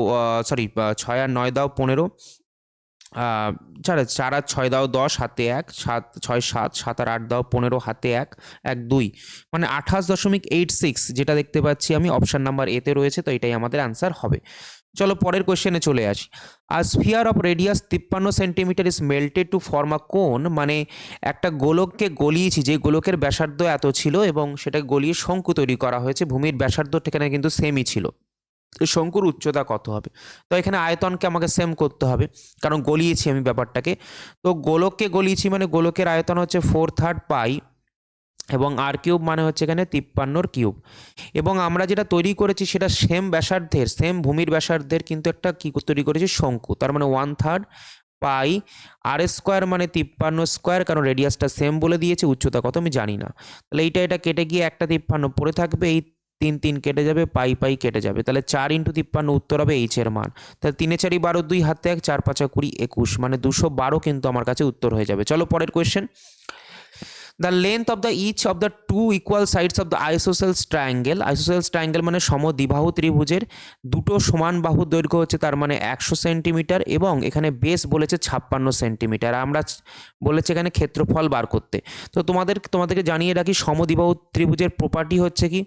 সরি 6 আর 9 দাও 15, 4 আর 6 দাও 10, হাতে 1, 7 6 7, 7 আর 8 দাও 15, হাতে 1 1 2, মানে 28.86 যেটা দেখতে পাচ্ছি আমি অপশান নাম্বার এতে রয়েছে। তো এটাই আমাদের আনসার হবে। চলো পরের কোশ্চেনে চলে আসি। আর sphere of radius 53 centimetre is melted to form a cone, মানে একটা গোলককে গলিয়েছি, যে গোলকের ব্যাসার্ধ এত ছিল এবং সেটা গলিয়ে শঙ্কু তৈরি করা হয়েছে। ভূমির ব্যাসার্ধ এখানে কিন্তু সেমই ছিল। শঙ্কুর উচ্চতা কত হবে? তো এখানে আয়তনকে আমাকে সেম করতে হবে, কারণ গলিয়েছি আমি ব্যাপারটাকে। তো গোলককে গলিয়েছি মানে গোলকের আয়তন হচ্ছে 4/3 পাই, এবং আর কিউব মানে হচ্ছে এখানে 53 কিউব। এবং আমরা যেটা তৈরি করেছি সেটা সেম ব্যাসার্ধের, সেম ভূমির ব্যাসার্ধের কিন্তু একটা কি তৈরি করেছি, শঙ্কু। তার মানে 1/3 পাই আর স্কোয়ার মানে 53 স্কোয়ার, কারণ রেডিয়াসটা সেম বলে দিয়েছে, উচ্চতা কত আমি জানি না। তাহলে এটা কেটে গিয়ে একটা 53 পড়ে থাকবে, এই 3 3 কেটে যাবে, পাই পাই কেটে যাবে, তাহলে 4 × 53 উত্তর হবে এইচ এর মান। তাহলে 3 4 12 2 হাতে 1, 4 5 20 21, মানে 212 কিন্তু আমার কাছে উত্তর হয়ে যাবে। চলো পরের question. The length of the each of the 2 equal sides of the isosceles triangle, isosceles triangle মানে সমদ্বিবাহু ত্রিভুজের দুটো সমান বাহুর দৈর্ঘ্য হচ্ছে তার মানে 100 সেন্টিমিটার, এবং এখানে বেস বলেছে 56 সেন্টিমিটার। আমরা বলেছে এখানে ক্ষেত্রফল বার করতে। তো তোমাদেরকে জানিয়ে রাখি, সমদ্বিবাহু ত্রিভুজের প্রপার্টি হচ্ছে কি,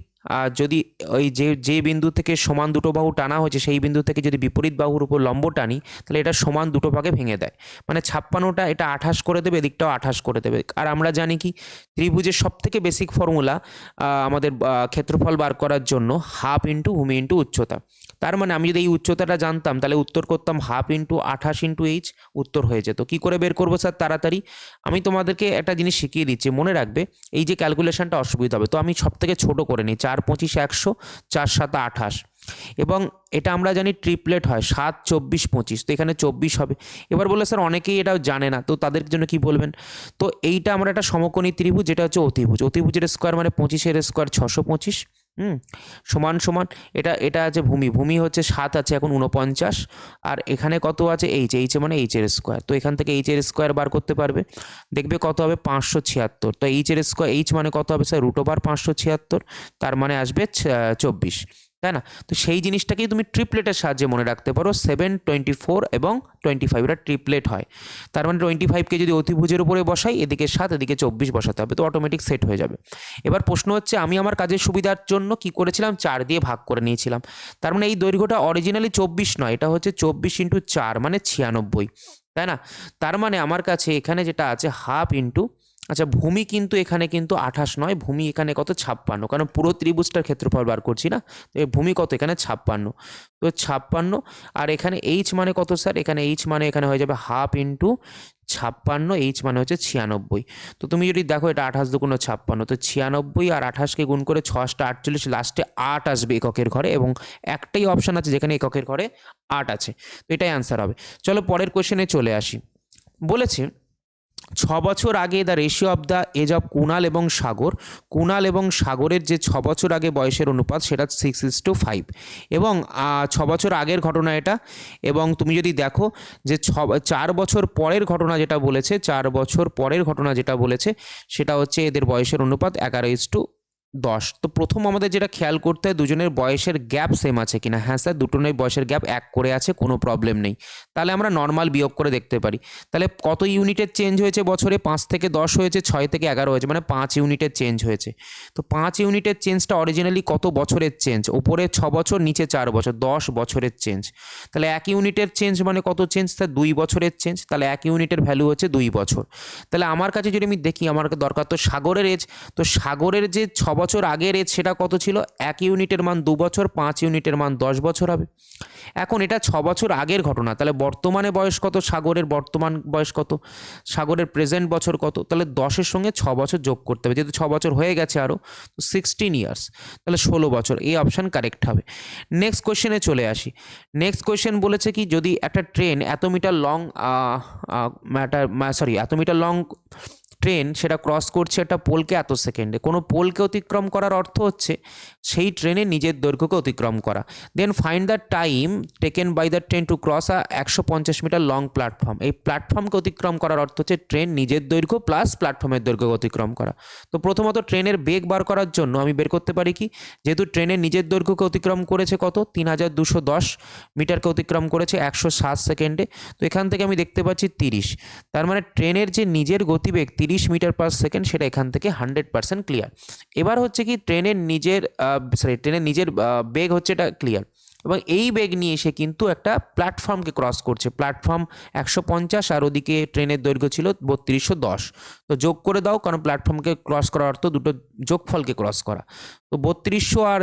যদি ওই যে বিন্দু থেকে সমান দুটো বাহু টানা হয়েছে সেই বিন্দু থেকে যদি বিপরীত বাহুর উপর লম্ব টানি, তাহলে এটা সমান দুটো ভাগে ভেঙে দেয়, মানে 56টা এটা 28 করে দেবে, এদিকটাও 28 করে দেবে। আর আমরা জানি কি, ত্রিভুজের সব থেকে বেসিক ফর্মুলা আমাদের ক্ষেত্রফল বার করার জন্য হাফ ইন্টু ভূমি ইন্টু উচ্চতা। তার মানে আমি যদি এই উচ্চতাটা জানতাম তাহলে উত্তর করতাম হাফ ইন্টু 28 ইন্টু এইচ, উত্তর হয়ে যেত। কি করে বের করবো স্যার তাড়াতাড়ি? আমি তোমাদেরকে একটা জিনিস শিখিয়ে দিচ্ছি, মনে রাখবে, এই যে ক্যালকুলেশনটা অসুবিধা হবে। তো আমি সব থেকে ছোট করে নিই, 4 25 100, 4 7 28, এবং এটা আমরা জানি ট্রিপলেট হয় 7 24 25, তো এখানে 24 হবে। এবার বলে স্যার অনেকেই এটাও জানে না, তো তাদের জন্য কি বলবেন? তো এইটা আমরা একটা সমকোণী ত্রিভুজ, যেটা হচ্ছে অতিভুজ, অতিভুজের স্কোয়ার মানে 25-এর স্কোয়ার 625, সমান সমান এটা আছে ভূমি হচ্ছে 7 আছে এখন 49, আর এখানে কত আছে এইচ মানে এইচের স্কোয়ার। তো এখান থেকে এইচের স্কোয়ার বার করতে পারবে, দেখবে কত হবে 576। তো এইচের স্কোয়ার, এইচ মানে কত হবে স্যার √576, তার মানে আসবে 24, তাই না? তো সেই জিনিসটাকেই তুমি ট্রিপলেটের সাহায্যে মনে রাখতে পারো, 7 24 এবং 25, এটা ট্রিপলেট হয়। তার মানে 25কে যদি অতিভুজের উপরে বসাই, এদিকে 7 এদিকে 24 বসাতে হবে, তো অটোমেটিক সেট হয়ে যাবে। এবার প্রশ্ন হচ্ছে, আমি আমার কাজের সুবিধার জন্য কি করেছিলাম, 4 দিয়ে ভাগ করে নিয়েছিলাম। তার মানে এই দৈর্ঘ্যটা অরিজিনালি 24 নয়, এটা হচ্ছে 24 × 4 মানে 96, তাই না? তার মানে আমার কাছে এখানে যেটা আছে হাফ ইন্টু আচ্ছা, ভূমি কিন্তু এখানে কিন্তু 28 নয়, ভূমি এখানে কত 56, কারণ পুরো ত্রিভুজটার ক্ষেত্রফল বার করছি না, তো এই ভূমি কত এখানে 56, তো 56। আর এখানে এইচ মানে কত স্যার, এখানে এইচ মানে এখানে হয়ে যাবে হাফ ইন্টু 56, এইচ মানে হচ্ছে 96। তো তুমি যদি দেখো এটা 28 দুগুণ 56, তো 96 আর 28কে গুণ করে 6টা 48, লাস্টে 8 আসবে এককের ঘরে, এবং একটাই অপশান আছে যেখানে এককের ঘরে 8 আছে, তো এটাই অ্যান্সার হবে। চলো পরের কোশ্চেনে চলে আসি। বলেছে 6 বছর আগে the ratio of the age of Kunal এবং সাগর, কুণাল এবং সাগরের যে 6 বছর আগে বয়সের অনুপাত সেটা 6:5, এবং 6 বছর আগের ঘটনা এটা। এবং তুমি যদি দেখো যে 4 বছর পরের ঘটনা যেটা বলেছে, 4 বছর পরের ঘটনা যেটা বলেছে সেটা হচ্ছে এদের বয়সের অনুপাত 11:10। তো প্রথম আমাদের যেটা খেয়াল করতে হয় দুজনের বয়সের গ্যাপ সেম আছে কিনা। হ্যাঁ স্যার, দুজনের বয়সের গ্যাপ 1 করে আছে, কোনো প্রবলেম নেই। তাহলে আমরা নর্মাল বিয়োগ করে দেখতে পারি। তাহলে কত ইউনিটের চেঞ্জ হয়েছে বছরে, 5 থেকে 10 হয়েছে, 6 থেকে 11 হয়েছে, মানে 5 ইউনিটের চেঞ্জ হয়েছে। তো 5 ইউনিটের চেঞ্জটা অরিজিনালি কত বছরের চেঞ্জ, ওপরে 6 বছর নিচে 4 বছর, 10 বছরের চেঞ্জ। তাহলে 1 ইউনিটের চেঞ্জ মানে কত চেঞ্জ, তার 2 বছরের চেঞ্জ, তাহলে 1 ইউনিটের ভ্যালু হচ্ছে 2 বছর। তাহলে আমার কাছে যদি আমি দেখি, আমার দরকার তো সাগরের এজ, তো সাগরের যে 6 বছর আগের এজ সেটা কত ছিল, 1 ইউনিটের মান 2 বছর, 5 ইউনিটের মান 10 বছর হবে। এখন এটা 6 বছর আগের ঘটনা, তাহলে বর্তমানে বয়স কত সাগরের, বর্তমান বয়স কত, সাগরের প্রেজেন্ট বছর কত, তাহলে 10-এর সঙ্গে 6 বছর যোগ করতে হবে, যেহেতু 6 বছর হয়ে গেছে আরও, তো 16 ইয়ার্স, তাহলে 16 বছর, এই অপশান কারেক্ট হবে। নেক্সট কোয়েশ্চেনে চলে আসি। নেক্সট কোয়েশ্চেন বলেছে কি, যদি একটা ট্রেন এত মিটার লং এত মিটার লং ট্রেন সেটা ক্রস করছে একটা পোলকে এত সেকেন্ডে, কোনো পোলকে অতিক্রম করার অর্থ হচ্ছে সেই ট্রেনের নিজের দৈর্ঘ্যকে অতিক্রম করা। Then find the time taken by the train to cross 150 metre long platform. এই প্ল্যাটফর্মকে অতিক্রম করার অর্থ হচ্ছে ট্রেন নিজের দৈর্ঘ্য প্লাস প্ল্যাটফর্মের দৈর্ঘ্য অতিক্রম করা। তো প্রথমত ট্রেনের বেগ বার করার জন্য আমি বের করতে পারি কি, যেহেতু ট্রেনের নিজের দৈর্ঘ্যকে অতিক্রম করেছে কত, 3210 মিটারকে অতিক্রম করেছে 107 সেকেন্ডে, তো এখান থেকে আমি দেখতে পাচ্ছি 30, তার মানে ট্রেনের যে নিজের গতিবেগ 30 মিটার পার সেকেন্ড, সেটা এখান থেকে 100% ক্লিয়ার। এবার হচ্ছে কি ট্রেনের নিজের বেগ হচ্ছে এটা ক্লিয়ার, এবং এই বেগ নিয়ে সে কিন্তু একটা প্ল্যাটফর্মকে ক্রস করছে, প্ল্যাটফর্ম 150 আর ওদিকে ট্রেনের দৈর্ঘ্য ছিল 3210, তো যোগ করে দাও, কারণ প্ল্যাটফর্মকে ক্রস করার অর্থ দুটো যোগফলকে ক্রস করা। তো 3200 আর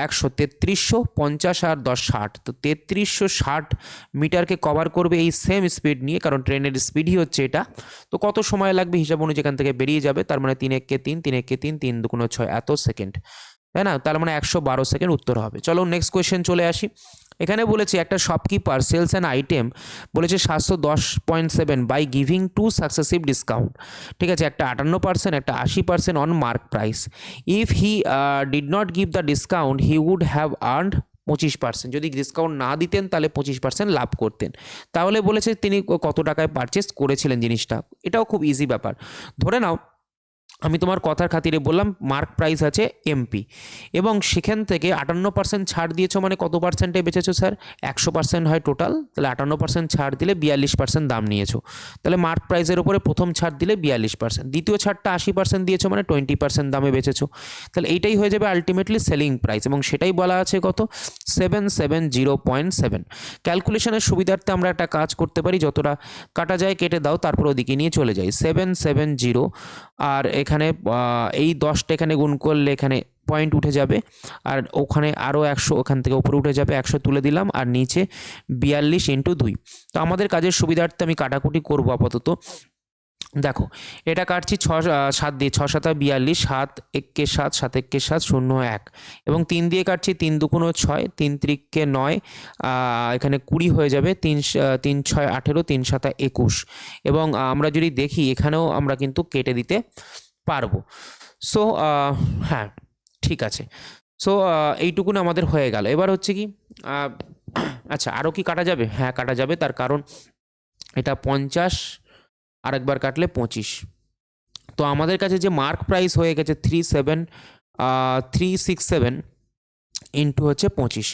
100 3300, 50 আর 10 60, তো 3360 মিটারকে কভার করবে এই সেম স্পিড নিয়ে, কারণ ট্রেনের স্পিডই হচ্ছে এটা। তো কত সময় লাগবে হিসাব অনুযায়ী এখান থেকে বেরিয়ে যাবে, তার মানে 3 একে 3, 3 একে 3, 3 দুগুণ 6 এত সেকেন্ড, তাই না, তার মানে 112 সেকেন্ড উত্তর হবে। চলো নেক্সট কোয়েশ্চেন চলে আসি। এখানে বলেছে একটা শপকিপার সেলস অ্যান আইটেম, বলেছে 710.7 বাই গিভিং 2 সাকসেসিভ ডিসকাউন্ট। ঠিক আছে, একটা 58%, একটা 80% on mark price. If he did not give the discount he would have earned 25%। যদি ডিসকাউন্ট না দিতেন তাহলে 25% লাভ করতেন। তাহলে বলেছে তিনি কত টাকায় পারচেস করেছিলেন জিনিসটা। এটাও খুব ইজি ব্যাপার। ধরে নাও আমি তোমার কথার খাতিরে বললাম মার্ক প্রাইস আছে এমপি, এবং সেখান থেকে 58% ছাড় দিয়েছো, মানে কত পার্সেন্টে বেচেছো স্যার, 100% হয় টোটাল, তাহলে 58% ছাড় দিলে 42% দাম নিয়েছো, তাহলে মার্ক প্রাইসের উপরে প্রথম ছাড় দিলে 42%, দ্বিতীয় ছাড়টা 80% দিয়েছো, মানে 20% দামে বেচেছো, তাহলে এইটাই হয়ে যাবে আলটিমেটলি সেলিং প্রাইস, এবং সেটাই বলা আছে কত, 770.7। ক্যালকুলেশনের সুবিধার্থে আমরা একটা কাজ করতে পারি, যতটা কাটা যায় কেটে দাও, তারপর ওদিকে নিয়ে চলে যাই, 770, আর এখানে এই 10টা এখানে গুণ করলে এখানে পয়েন্ট উঠে যাবে, আর ওখানে আরও 100 ওখান থেকে উপরে উঠে যাবে, 100 তুলে দিলাম, আর নিচে 42 ইন্টু 2। তো আমাদের কাজের সুবিধার্থে আমি কাটাকুটি করবো আপাতত। দেখো এটা কাটছি 7 দিয়ে, 6 7 42, 7 1 7, 7 1 7 0 1, এবং 3 দিয়ে কাটছি, 3 দুগুণ 6, 3 3 9, এখানে 20 হয়ে যাবে, 3 6 18, 3 7 21, এবং আমরা যদি দেখি এখানেও আমরা কিন্তু কেটে দিতে পারবো। সো হ্যাঁ ঠিক আছে, সো এইটুকুন আমাদের হয়ে গেল। এবার হচ্ছে কি আচ্ছা আরও কি কাটা যাবে, হ্যাঁ কাটা যাবে, তার কারণ এটা 50, আরেকবার কাটলে 25, তো আমাদের কাছে যে মার্ক প্রাইস হয়ে গেছে 367 ইন্টু হচ্ছে 25।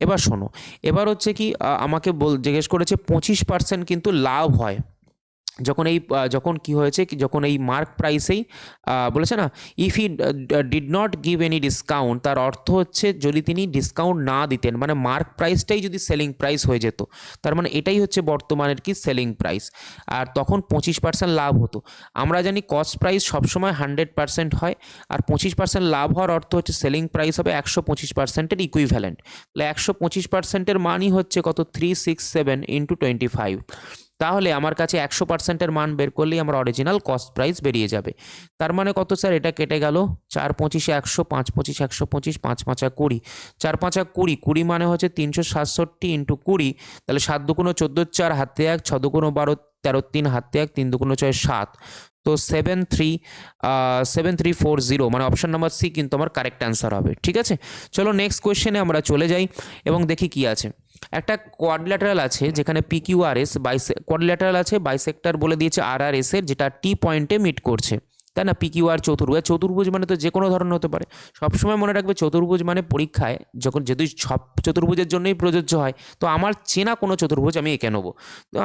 এবার শোনো, এবার হচ্ছে কি আমাকে জিজ্ঞেস করেছে 25% কিন্তু লাভ হয়, যখন কি হয়েছে, যখন এই মার্ক প্রাইসেই বলেছে না, if E did not give any discount, তার অর্থ হচ্ছে যদি তিনি ডিসকাউন্ট না দিতেন, মানে মার্ক প্রাইসটাই যদি সেলিং প্রাইস হয়ে যেত, তার মানে এটাই হচ্ছে বর্তমানের কি সেলিং প্রাইস, আর তখন 25% লাভ হতো। আমরা জানি কস্ট প্রাইস সবসময় 100% হয়, আর 25% লাভ হওয়ার অর্থ হচ্ছে সেলিং প্রাইস হবে 125%-এর ইকুইভ্যালেন্ট। তাহলে 125%-এর মানই হচ্ছে কত, 367 ইন্টু 25। তাহলে আমার কাছে 100%-এর মান বের করলেই আমার অরিজিনাল কস্ট প্রাইস বেরিয়ে যাবে। তার মানে কত স্যার, এটা কেটে গেল, 4×25 100, 5×25 125, 5×5 20, 4×5 20, 20 মানে হচ্ছে 367 ইন্টু 20, তাহলে 7×2 14, 4 হাতে 1, 6×2 12, 13 3 হাতে 1, 3×2 6 7, তো 7340, মানে অপশন নাম্বার সি কিন্তু আমার কারেক্ট অ্যান্সার হবে। ঠিক আছে, চলো নেক্সট কোয়েশ্চেনে আমরা চলে যাই এবং দেখি কি আছে। একটা কোয়াড্রিল্যাটারাল আছে যেখানে PQRS কোয়াড্রিল্যাটারাল আছে, বাইসেক্টর বলে দিয়েছে RRS এর, যেটা T পয়েন্টে মিট করছে, তাই না। PQR চতুর্ভুজ, চতুর্ভুজ মানে তো যে কোনো ধরনের হতে পারে। সবসময় মনে রাখবে চতুর্ভুজ মানে পরীক্ষায় যখন যদি সব চতুর্ভুজের জন্যই প্রযোজ্য হয়, তো আমার চেনা কোনো চতুর্ভুজ আমি এঁকে নেবো। তো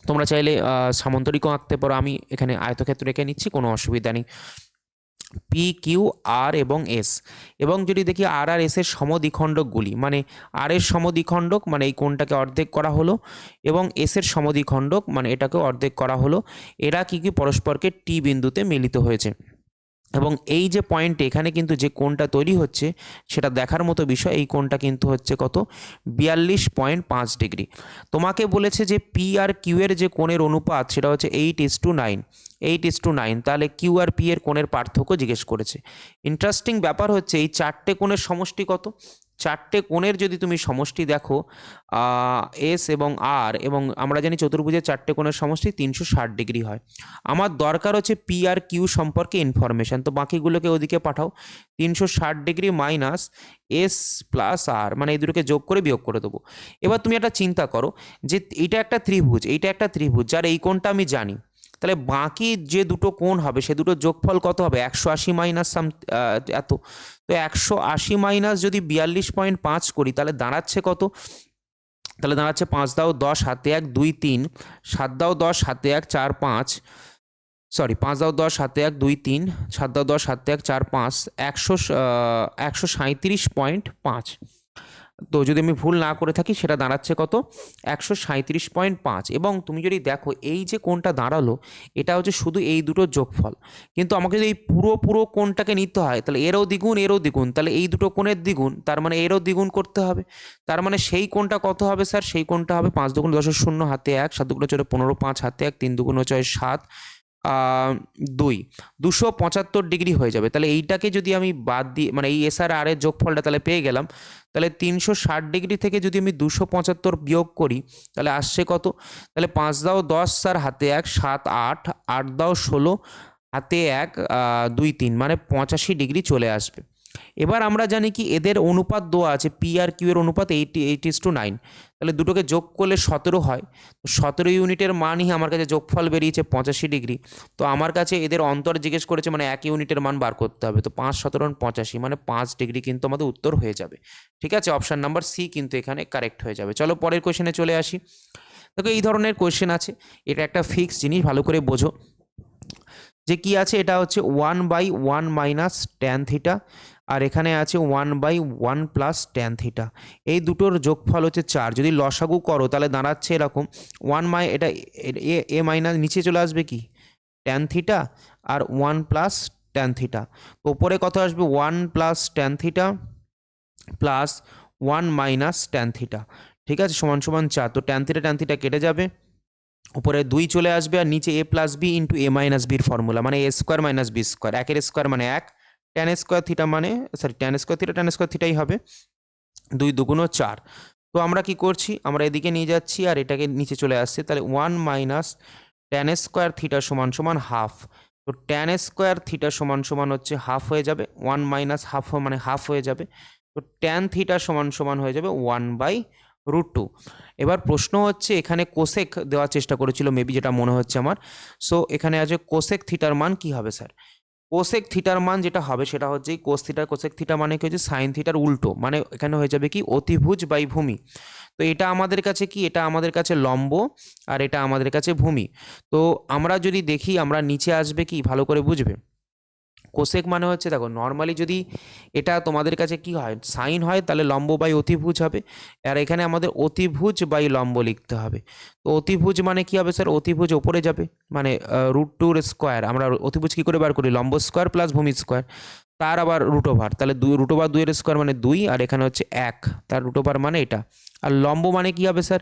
তোমরা চাইলে সামান্তরিকও আঁকতে পারো, আমি এখানে আয়তক্ষেত্র এঁকে নিচ্ছি, কোনো অসুবিধা নেই। PQR এবং S, এবং যদি দেখি RRS এর সমদ্বিখণ্ডকগুলি, মানে R এর সমদ্বিখণ্ডক মানে এই কোণটাকে অর্ধেক করা হলো, এবং S এর সমদ্বিখণ্ডক মানে এটাকে অর্ধেক করা হলো, এরা কি কি পরস্পরকে T বিন্দুতে মিলিত হয়েছে। এবং এই যে পয়েন্টে এখানে কিন্তু যে কোণটা তৈরি হচ্ছে সেটা দেখার মতো বিষয়, এই কোণটা কিন্তু হচ্ছে কত, 42.5 ডিগ্রি। তোমাকে বলেছে যে পি আর কিউ এর যে কোণের অনুপাত সেটা হচ্ছে 8:9, 8:9, তাহলে কিউ আর পি এর কোণের পার্থক্য জিজ্ঞেস করেছে। ইন্টারেস্টিং ব্যাপার হচ্ছে এই চারটে কোণের সমষ্টি কত, চারটে কোণের যদি তুমি সমষ্টি দেখো, এস এবং আর, এবং আমরা জানি চতুর্ভুজের চারটে কোণের সমষ্টি 360 ডিগ্রি হয়। আমার দরকার হচ্ছে পি আর কিউ সম্পর্কে ইনফরমেশান, তো বাকিগুলোকে ওদিকে পাঠাও। 360 ডিগ্রি মাইনাস এস প্লাস আর, মানে এই দুটোকে যোগ করে বিয়োগ করে দেবো। এবার তুমি একটা চিন্তা করো যে এইটা একটা ত্রিভুজ, এইটা একটা ত্রিভুজ যার এই কোণটা আমি জানি, তাহলে বাকি যে দুটো কোণ হবে সে দুটো যোগফল কত হবে, 180 মাইনাস এত। তো 180 মাইনাস যদি 42.5 করি তাহলে দাঁড়াচ্ছে কত, তাহলে দাঁড়াচ্ছে 5 দাও 10 হাতে 1 2 3, 7 দাও 10 হাতে 1 4 5, সরি 5 দাও 10 হাতে 1 2 3, 7 দাও 10 হাতে 1 4 5, 137.5। তো যদি আমি ভুল না করে থাকি সেটা দাঁড়াচ্ছে কত, 137.5। এবং তুমি যদি দেখো এই যে কোণটা দাঁড়ালো এটা হচ্ছে শুধু এই দুটোর যোগফল, কিন্তু আমাকে যদি এই পুরো কোণটাকে নিতে হয় তাহলে এরও দ্বিগুণ এরও দ্বিগুণ, তাহলে এই দুটো কোণের দ্বিগুণ, তার মানে এরও দ্বিগুণ করতে হবে। তার মানে সেই কোণটা কত হবে স্যার, সেই কোণটা হবে 5×2 10 0 হাতে 1, 7×2 4 15, 5 হাতে 1, 3×2 6 7, 2 275 ডিগ্রি হয়ে যাবে। তাহলে এইটাকে যদি আমি বাদ দিই, মানে এই এস আর আর এর যোগফলটা তাহলে পেয়ে গেলাম, তাহলে 360 ডিগ্রি থেকে যদি আমি 275 বিয়োগ করি তাহলে আসছে কত, তাহলে 5 দাও 10 স্যার হাতে 1, 7 8, 8 দাও 16 হাতে 1, 2 3, মানে 85 ডিগ্রি চলে আসবে। এবার আমরা জানি কি এদের অনুপাত দেওয়া আছে, পি আর কিউ এর অনুপাত 8:9, তাহলে দুটোকে যোগ করলে 17 হয়। তো 17 ইউনিটের মানই আমার কাছে যোগফল বেরিয়েছে 85 ডিগ্রি। তো আমার কাছে এদের অন্তর জিজ্ঞেস করেছে, মানে 1 ইউনিটের মান বার করতে হবে। তো 5 17 85, মানে 5 ডিগ্রি কিন্তু আমাদের উত্তর হয়ে যাবে। ঠিক আছে, অপশান নাম্বার সি কিন্তু এখানে কারেক্ট হয়ে যাবে। চলো পরের কোয়েশ্চেনে চলে আসি। দেখো এই ধরনের কোয়েশ্চেন আছে, এটা একটা ফিক্স জিনিস, ভালো করে বোঝো যে কি আছে। এটা হচ্ছে 1/1 মাইনাস ট্যান থিটা, আর এখানে আছে 1/1 প্লাস ট্যান থিটা। এই দুটোর যোগফল হচ্ছে 4। যদি লসাগু করো তাহলে দাঁড়াচ্ছে এরকম, এটা এ মাইনাস নিচে চলে আসবে কি ট্যান থিটা, আর 1 প্লাস ট্যান থিটা। ওপরে কত আসবে, 1 plus tan theta plus 1 minus tan theta. ঠিক আছে, সমান সমান 4। তো ট্যান থিটা কেটে যাবে, উপরে 2 চলে আসবে, আর নিচে a plus B into A minus বির ফর্মুলা, মানে a square minus B square, 1 এর স্কোয়ার মানে 1, ট্যান স্কোয়ার থিটা মানে ট্যান স্কোয়ার থিটাই হবে, 2 2 4। তো আমরা কি করছি, আমরা এদিকে নিয়ে যাচ্ছি আর এটাকে নিচে চলে আসছে, তাহলে 1 মাইনাস ট্যান স্কোয়ার থিটা সমান সমান হাফ। তো ট্যান স্কোয়ার থিটা সমান সমান হচ্ছে হাফ হয়ে যাবে, 1 মাইনাস হাফ মানে হাফ হয়ে যাবে। তো ট্যান থিটা সমান সমান হয়ে যাবে 1/√2। এবার প্রশ্ন হচ্ছে এখানে কোসেক দেওয়ার চেষ্টা করেছিল মেবি, যেটা মনে হচ্ছে আমার। সো এখানে আছে কোসেক থিটার মান কি হবে স্যার, কোসেক থিটার মান যেটা হবে সেটা হচ্ছে কোসেক থিটা মানে কি হচ্ছে সাইন থিটার উল্টো, মানে এখানে হয়ে যাবে কি অতিভুজ বাই ভূমি। তো এটা আমাদের কাছে কি, এটা আমাদের কাছে লম্ব আর এটা আমাদের কাছে ভূমি। তো আমরা যদি দেখি, আমরা নিচে আসবে কি ভালো করে বুঝবে। কোসেক মানে হচ্ছে, দেখো নর্মালি যদি এটা তোমাদের কাছে কি হয়, সাইন হয়, তাহলে লম্ব বাই অতিভুজ হবে। আর এখানে আমাদের অতিভুজ বাই লম্ব লিখতে হবে। তো অতিভুজ মানে কি হবে স্যার, অতিভুজ ওপরে যাবে, মানে √2 স্কোয়ার। আমরা অতিভুজ কি করে বার করি, লম্ব স্কোয়ার প্লাস ভূমি স্কোয়ার, তার আবার √2, তাহলে √2 এর স্কোয়ার মানে 2, আর এখানে হচ্ছে 1, তার √2 মানে এটা। আর লম্ব মানে কি হবে স্যার,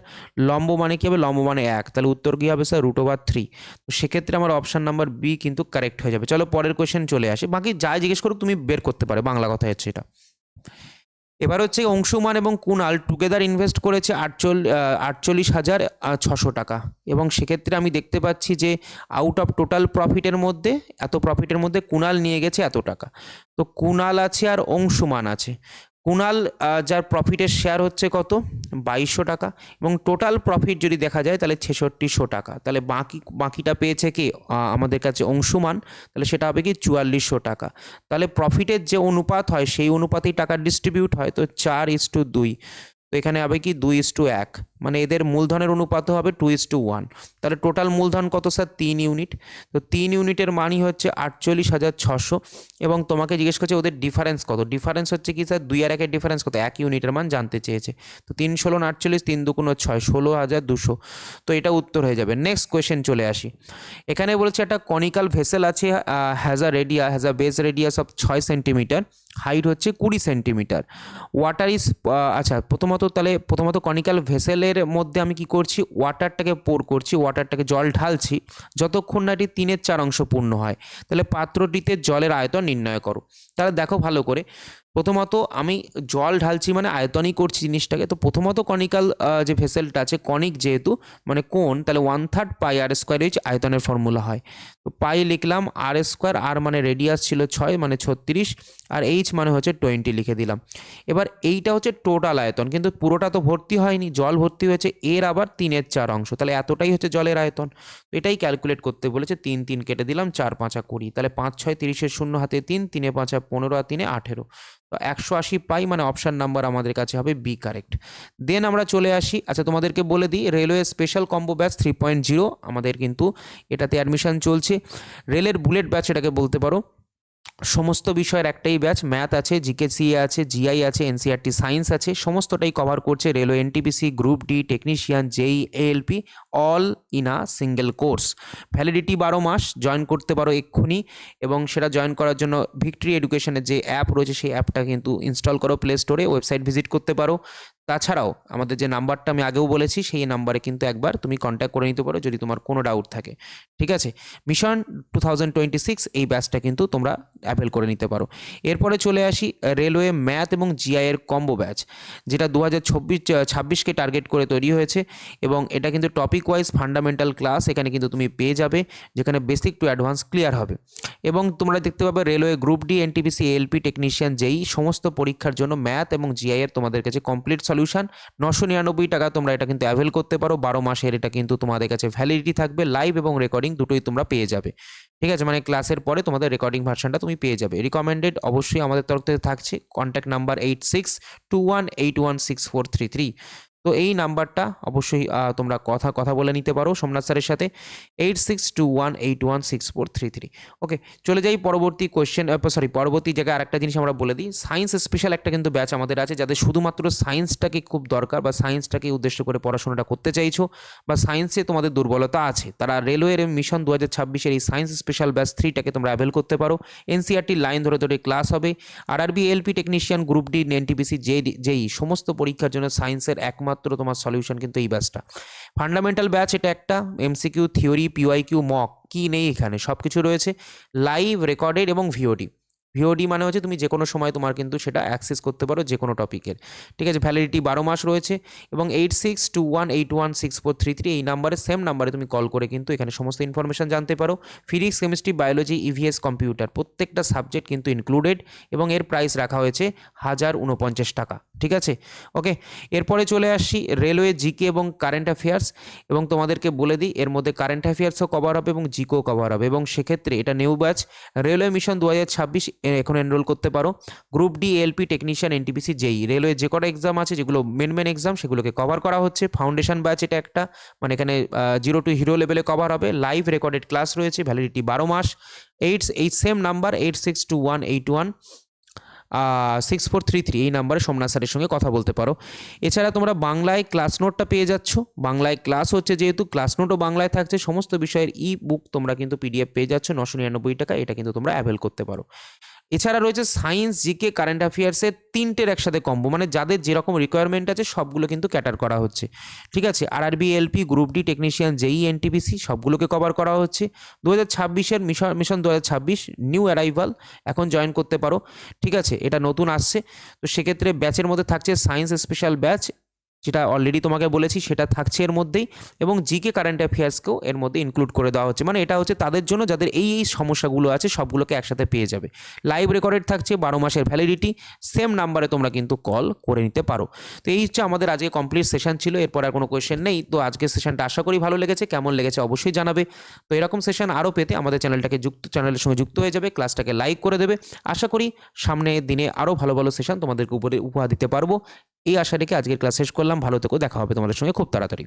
লম্ব মানে কি হবে, লম্ব মানে 1, তাহলে উত্তর কি হবে স্যার, √3। তো সেক্ষেত্রে আমার অপশান নাম্বার বি কিন্তু কারেক্ট হয়ে যাবে। চলো পরের কোয়েশ্চেন চলে আসে, বাকি যাই জিজ্ঞেস করুক তুমি বের করতে পারো, বাংলা কথা হচ্ছে এটা। এবার হচ্ছে অংশুমান এবং কুণাল টুগেদার ইনভেস্ট করেছে 48,600 টাকা, এবং সেক্ষেত্রে আমি দেখতে পাচ্ছি যে আউট অফ টোটাল প্রফিটের মধ্যে, এত প্রফিটের মধ্যে কুণাল নিয়ে গেছে এত টাকা। তো কুণাল আছে আর অংশুমান আছে। কুণাল যার প্রফিটের শেয়ার হচ্ছে কত, 2200 টাকা, এবং টোটাল প্রফিট যদি দেখা যায় তাহলে 6600 টাকা। তাহলে বাকিটা পেয়েছে কি আমাদের কাছে অংশুমান, তাহলে সেটা হবে কি 4400 টাকা। তাহলে প্রফিটের যে অনুপাত হয় সেই অনুপাতেই টাকা ডিস্ট্রিবিউট হয়, তো 4:2। তো এখানে হবে কি 2:1, মানে এদের মূলধনের অনুপাত হবে 2:1। তাহলে টোটাল মূলধন কত স্যার, 3 ইউনিট। তো 3 ইউনিটের মানই হচ্ছে 48,600, এবং তোমাকে জিজ্ঞেস করছে ওদের ডিফারেন্স কত। ডিফারেন্স হচ্ছে কি স্যার, 2 আর 1-এর ডিফারেন্স কত, 1 ইউনিটের মান জানতে চেয়েছে। তো 3 × 16 = 48, 3 × 2 = 6, 16,200। তো এটা উত্তর হয়ে যাবে। নেক্সট কোয়েশ্চেন চলে আসি। এখানে বলছে একটা কনিক্যাল ভেসেল আছে, has a base radius of 6 centimetre, height হচ্ছে 20 সেন্টিমিটার। ওয়াটার ইজ, আচ্ছা প্রথমত কনিক্যাল ভেসেলের মধ্যে আমি কি করছি, ওয়াটারটাকে পোর করছি, ওয়াটারটাকে জল ঢালছি যতক্ষণ না এটি 3/4 অংশ পূর্ণ হয়। তাহলে পাত্রটিতে জলের আয়তন নির্ণয় করো। তাহলে দেখো ভালো করে, প্রথমত আমি জল ঢালছি মানে আয়তনই করছি জিনিসটাকে। তো প্রথমত কনিক্যাল যে ভেসেলটা আছে, কনিক যেহেতু মানে কোণ, তাহলে 1/3 πr² আয়তনের ফর্মুলা হয়। তো পাই লিখলাম, r², আর মানে রেডিয়াস ছিল 6 মানে 36, আর এইচ মানে হচ্ছে 20 লিখে দিলাম। এবার এইটা হচ্ছে টোটাল আয়তন, কিন্তু পুরোটা তো ভর্তি হয়নি, জল ভর্তি হয়েছে এর আবার 3/4 অংশ, তাহলে এতটাই হচ্ছে জলের আয়তন। তো এটাই ক্যালকুলেট করতে বলেছে। 3 3 কেটে দিলাম, 4 5 20, তাহলে 5 6 30, শূন্য হাতে 3, 3 5 15, আর 3 18। তো 180 পাই, মানে অপশান নাম্বার আমাদের কাছে হবে বি কারেক্ট। দেন আমরা চলে আসি, আচ্ছা তোমাদেরকে বলে দিই, রেলওয়ে স্পেশাল কম্বো ব্যাচ 3.0 আমাদের কিন্তু এটাতে অ্যাডমিশন চলছে। রেলের বুলেট ব্যাচ এটাকে বলতে পারো। সমস্ত বিষয়ের একটাই ব্যাচ, ম্যাথ আছে, জিকে সিএ আছে, জিআই আছে, এনসিআরটি সায়েন্স আছে, সমস্তটাই কভার করছে railway NTPC, group D, technician, JE, ALP, all in a single course. Validity 12 মাস, জয়েন করতে পারো এক্ষুনি। এবং সেটা জয়েন করার জন্য ভিক্টরি এডুকেশনের যে অ্যাপ রয়েছে সেই অ্যাপটা কিন্তু ইনস্টল করো প্লে স্টোরে, ওয়েবসাইট ভিজিট করতে পারো। তাছাড়াও আমাদের যে নাম্বারটা আমি আগেও বলেছি সেই নাম্বারে কিন্তু একবার তুমি কন্ট্যাক্ট করে নিতে পারো যদি তোমার কোনো ডাউট থাকে। ঠিক আছে, মিশন 2026 এই ব্যাচটা কিন্তু তোমরা অ্যাভেল করে নিতে পারো। এরপরে চলে আসি রেলওয়ে ম্যাথ এবং জিআই এর কম্বো ব্যাচ, যেটা 2026কে টার্গেট করে তৈরি হয়েছে, এবং এটা কিন্তু টপিক ওয়াইজ ফান্ডামেন্টাল ক্লাস এখানে কিন্তু তুমি পেয়ে যাবে, যেখানে বেসিক টু অ্যাডভান্স ক্লিয়ার হবে। এবং তোমরা দেখতে পাবে railway group D, NTPC, ALP, technician, JE সমস্ত পরীক্ষার জন্য ম্যাথ এবং জিআই এর তোমাদের কাছে কমপ্লিট সলিউশন 999 টাকা তোমরা এটা কিন্তু অ্যাভেল করতে পারো। 12 মাসের এটা কিন্তু তোমাদের কাছে ভ্যালিডিটি থাকবে, লাইভ এবং রেকর্ডিং দুটোই তোমরা পেয়ে যাবে। ঠিক আছে, মানে ক্লাসের পরে তোমাদের রেকর্ডিং ভার্সনটা তুমি পেয়ে যাবে। রিকমেন্ডেড অবশ্যই আমাদের তরফ থেকে থাকছে। Contact number 8621816433। তো এই নাম্বারটা অবশ্যই তোমরা কথা বলে নিতে পারো সোমনাথ স্যারের সাথে, 8621816433। ওকে, চলে যাই পরবর্তী কোয়েশ্চেন, পরবর্তী জায়গায় আরেকটা জিনিস আমরা বলে দিই। সায়েন্স স্পেশাল একটা কিন্তু ব্যাচ আমাদের আছে, যাদের শুধুমাত্র সায়েন্সটাকে খুব দরকার, বা সায়েন্সটাকে উদ্দেশ্য করে পড়াশোনাটা করতে চাইছো, বা সায়েন্সে তোমাদের দুর্বলতা আছে, তারা রেলওয়ের মিশন 2026-এর এই সায়েন্স স্পেশাল ব্যাচ 3টাকে তোমরা অ্যাভেল করতে পারো। এনসিআরটি লাইন ধরে ধরে ক্লাস হবে। RRB, LP, technician, group D, NTPC, JE সমস্ত পরীক্ষার জন্য সায়েন্সের একমাত্র তোমার সলিউশন কিন্তু এই ব্যাচটা। ফান্ডামেন্টাল ব্যাচ এটা একটা, এমসিকিউ, থিওরি, পিওয়াইকিউ, মক কি নেই এখানে, সব কিছু রয়েছে, লাইভ, রেকর্ডেড এবং ভিওডি। ভিওডি মানে হচ্ছে তুমি যে কোনো সময় তোমার কিন্তু সেটা অ্যাক্সেস করতে পারো যে কোনো টপিকের। ঠিক আছে, ভ্যালিডিটি 12 মাস রয়েছে। এবং 8621816433 এই নাম্বারে, সেম নাম্বারে তুমি কল করে কিন্তু এখানে সমস্ত ইনফরমেশন জানতে পারো। Physics, chemistry, biology, EVS, computer প্রত্যেকটা সাবজেক্ট কিন্তু ইনক্লুডেড, এবং এর প্রাইস রাখা হয়েছে 1049 টাকা। ঠিক আছে, ওকে। এরপরে চলে আসছি রেলওয়ে জিকে এবং কারেন্ট অ্যাফেয়ার্স, এবং তোমাদেরকে বলে দিই এর মধ্যে কারেন্ট অ্যাফেয়ার্সও কভার হবে এবং জিকেও কভার হবে, এবং সেক্ষেত্রে এটা নিউ ব্যাচ রেলওয়ে মিশন 2026 এখন এনরোল করতে পারো। Group D LP technician NTPC JE railway যে কটা এক্সাম আছে যেগুলো মেন এক্সাম সেগুলোকে কভার করা হচ্ছে। ফাউন্ডেশন ব্যাচ এটা একটা, মানে এখানে 0 টু হিরো লেভেলে কভার হবে। লাইভ রেকর্ডেড ক্লাস রয়েছে, ভ্যালিডিটি 12 মাস। এই সেম নাম্বার 8621816433 এই নাম্বারে সোমনাথ স্যারের সঙ্গে কথা বলতে পারো। এছাড়া তোমরা বাংলায় ক্লাস নোটটা পেয়ে যাচ্ছ, বাংলায় ক্লাস হচ্ছে যেহেতু ক্লাস নোটও বাংলায় থাকছে, সমস্ত বিষয়ের ই বুক তোমরা কিন্তু পিডিএফ পেয়ে যাচ্ছ 999 টাকা, এটা কিন্তু তোমরা অ্যাভেল করতে পারো। এছাড়া রয়েছে সায়েন্স, জিকে, কারেন্ট অ্যাফেয়ার্সের তিনটের একসাথে কম্বো, মানে যাদের যেরকম রিকোয়ারমেন্ট আছে সবগুলো কিন্তু ক্যাটার করা হচ্ছে, ঠিক আছে। RRB LP, group D technician, JE, NTPC সবগুলোকে কভার করা হচ্ছে। 2026-এর মিশন 2026 নিউ অ্যারাইভাল, এখন জয়েন করতে পারো, ঠিক আছে, এটা নতুন আসছে। তো সেক্ষেত্রে ব্যাচের মধ্যে থাকছে সায়েন্স স্পেশাল ব্যাচ, যেটা অলরেডি তোমাকে বলেছি সেটা থাকছে এর মধ্যেই, এবং জিকে কারেন্ট অ্যাফেয়ার্সকেও এর মধ্যে ইনক্লুড করে দেওয়া হচ্ছে। মানে এটা হচ্ছে তাদের জন্য যাদের এই সমস্যাগুলো আছে সবগুলোকে একসাথে পেয়ে যাবে। লাইভ রেকর্ডেড থাকছে, 12 মাসের ভ্যালিডিটি, সেম নাম্বারে তোমরা কিন্তু কল করে নিতে পারো। তো এই হচ্ছে আমাদের আজকে কমপ্লিট সেশন ছিল, এরপর আর কোনো কোয়েশ্চেন নেই। তো আজকের সেশনটা আশা করি ভালো লেগেছে, কেমন লেগেছে অবশ্যই জানাবে। তো এরকম সেশন আরও পেতে আমাদের চ্যানেলের সঙ্গে যুক্ত হয়ে যাবে, ক্লাসটাকে লাইক করে দেবে। আশা করি সামনের দিনে আরও ভালো ভালো সেশন তোমাদেরকে উপহার দিতে পারবো। এই আশা রেখে আজকের ক্লাস শেষ করলাম। ভালো থেকো, দেখা হবে তোমাদের সঙ্গে খুব তাড়াতাড়ি।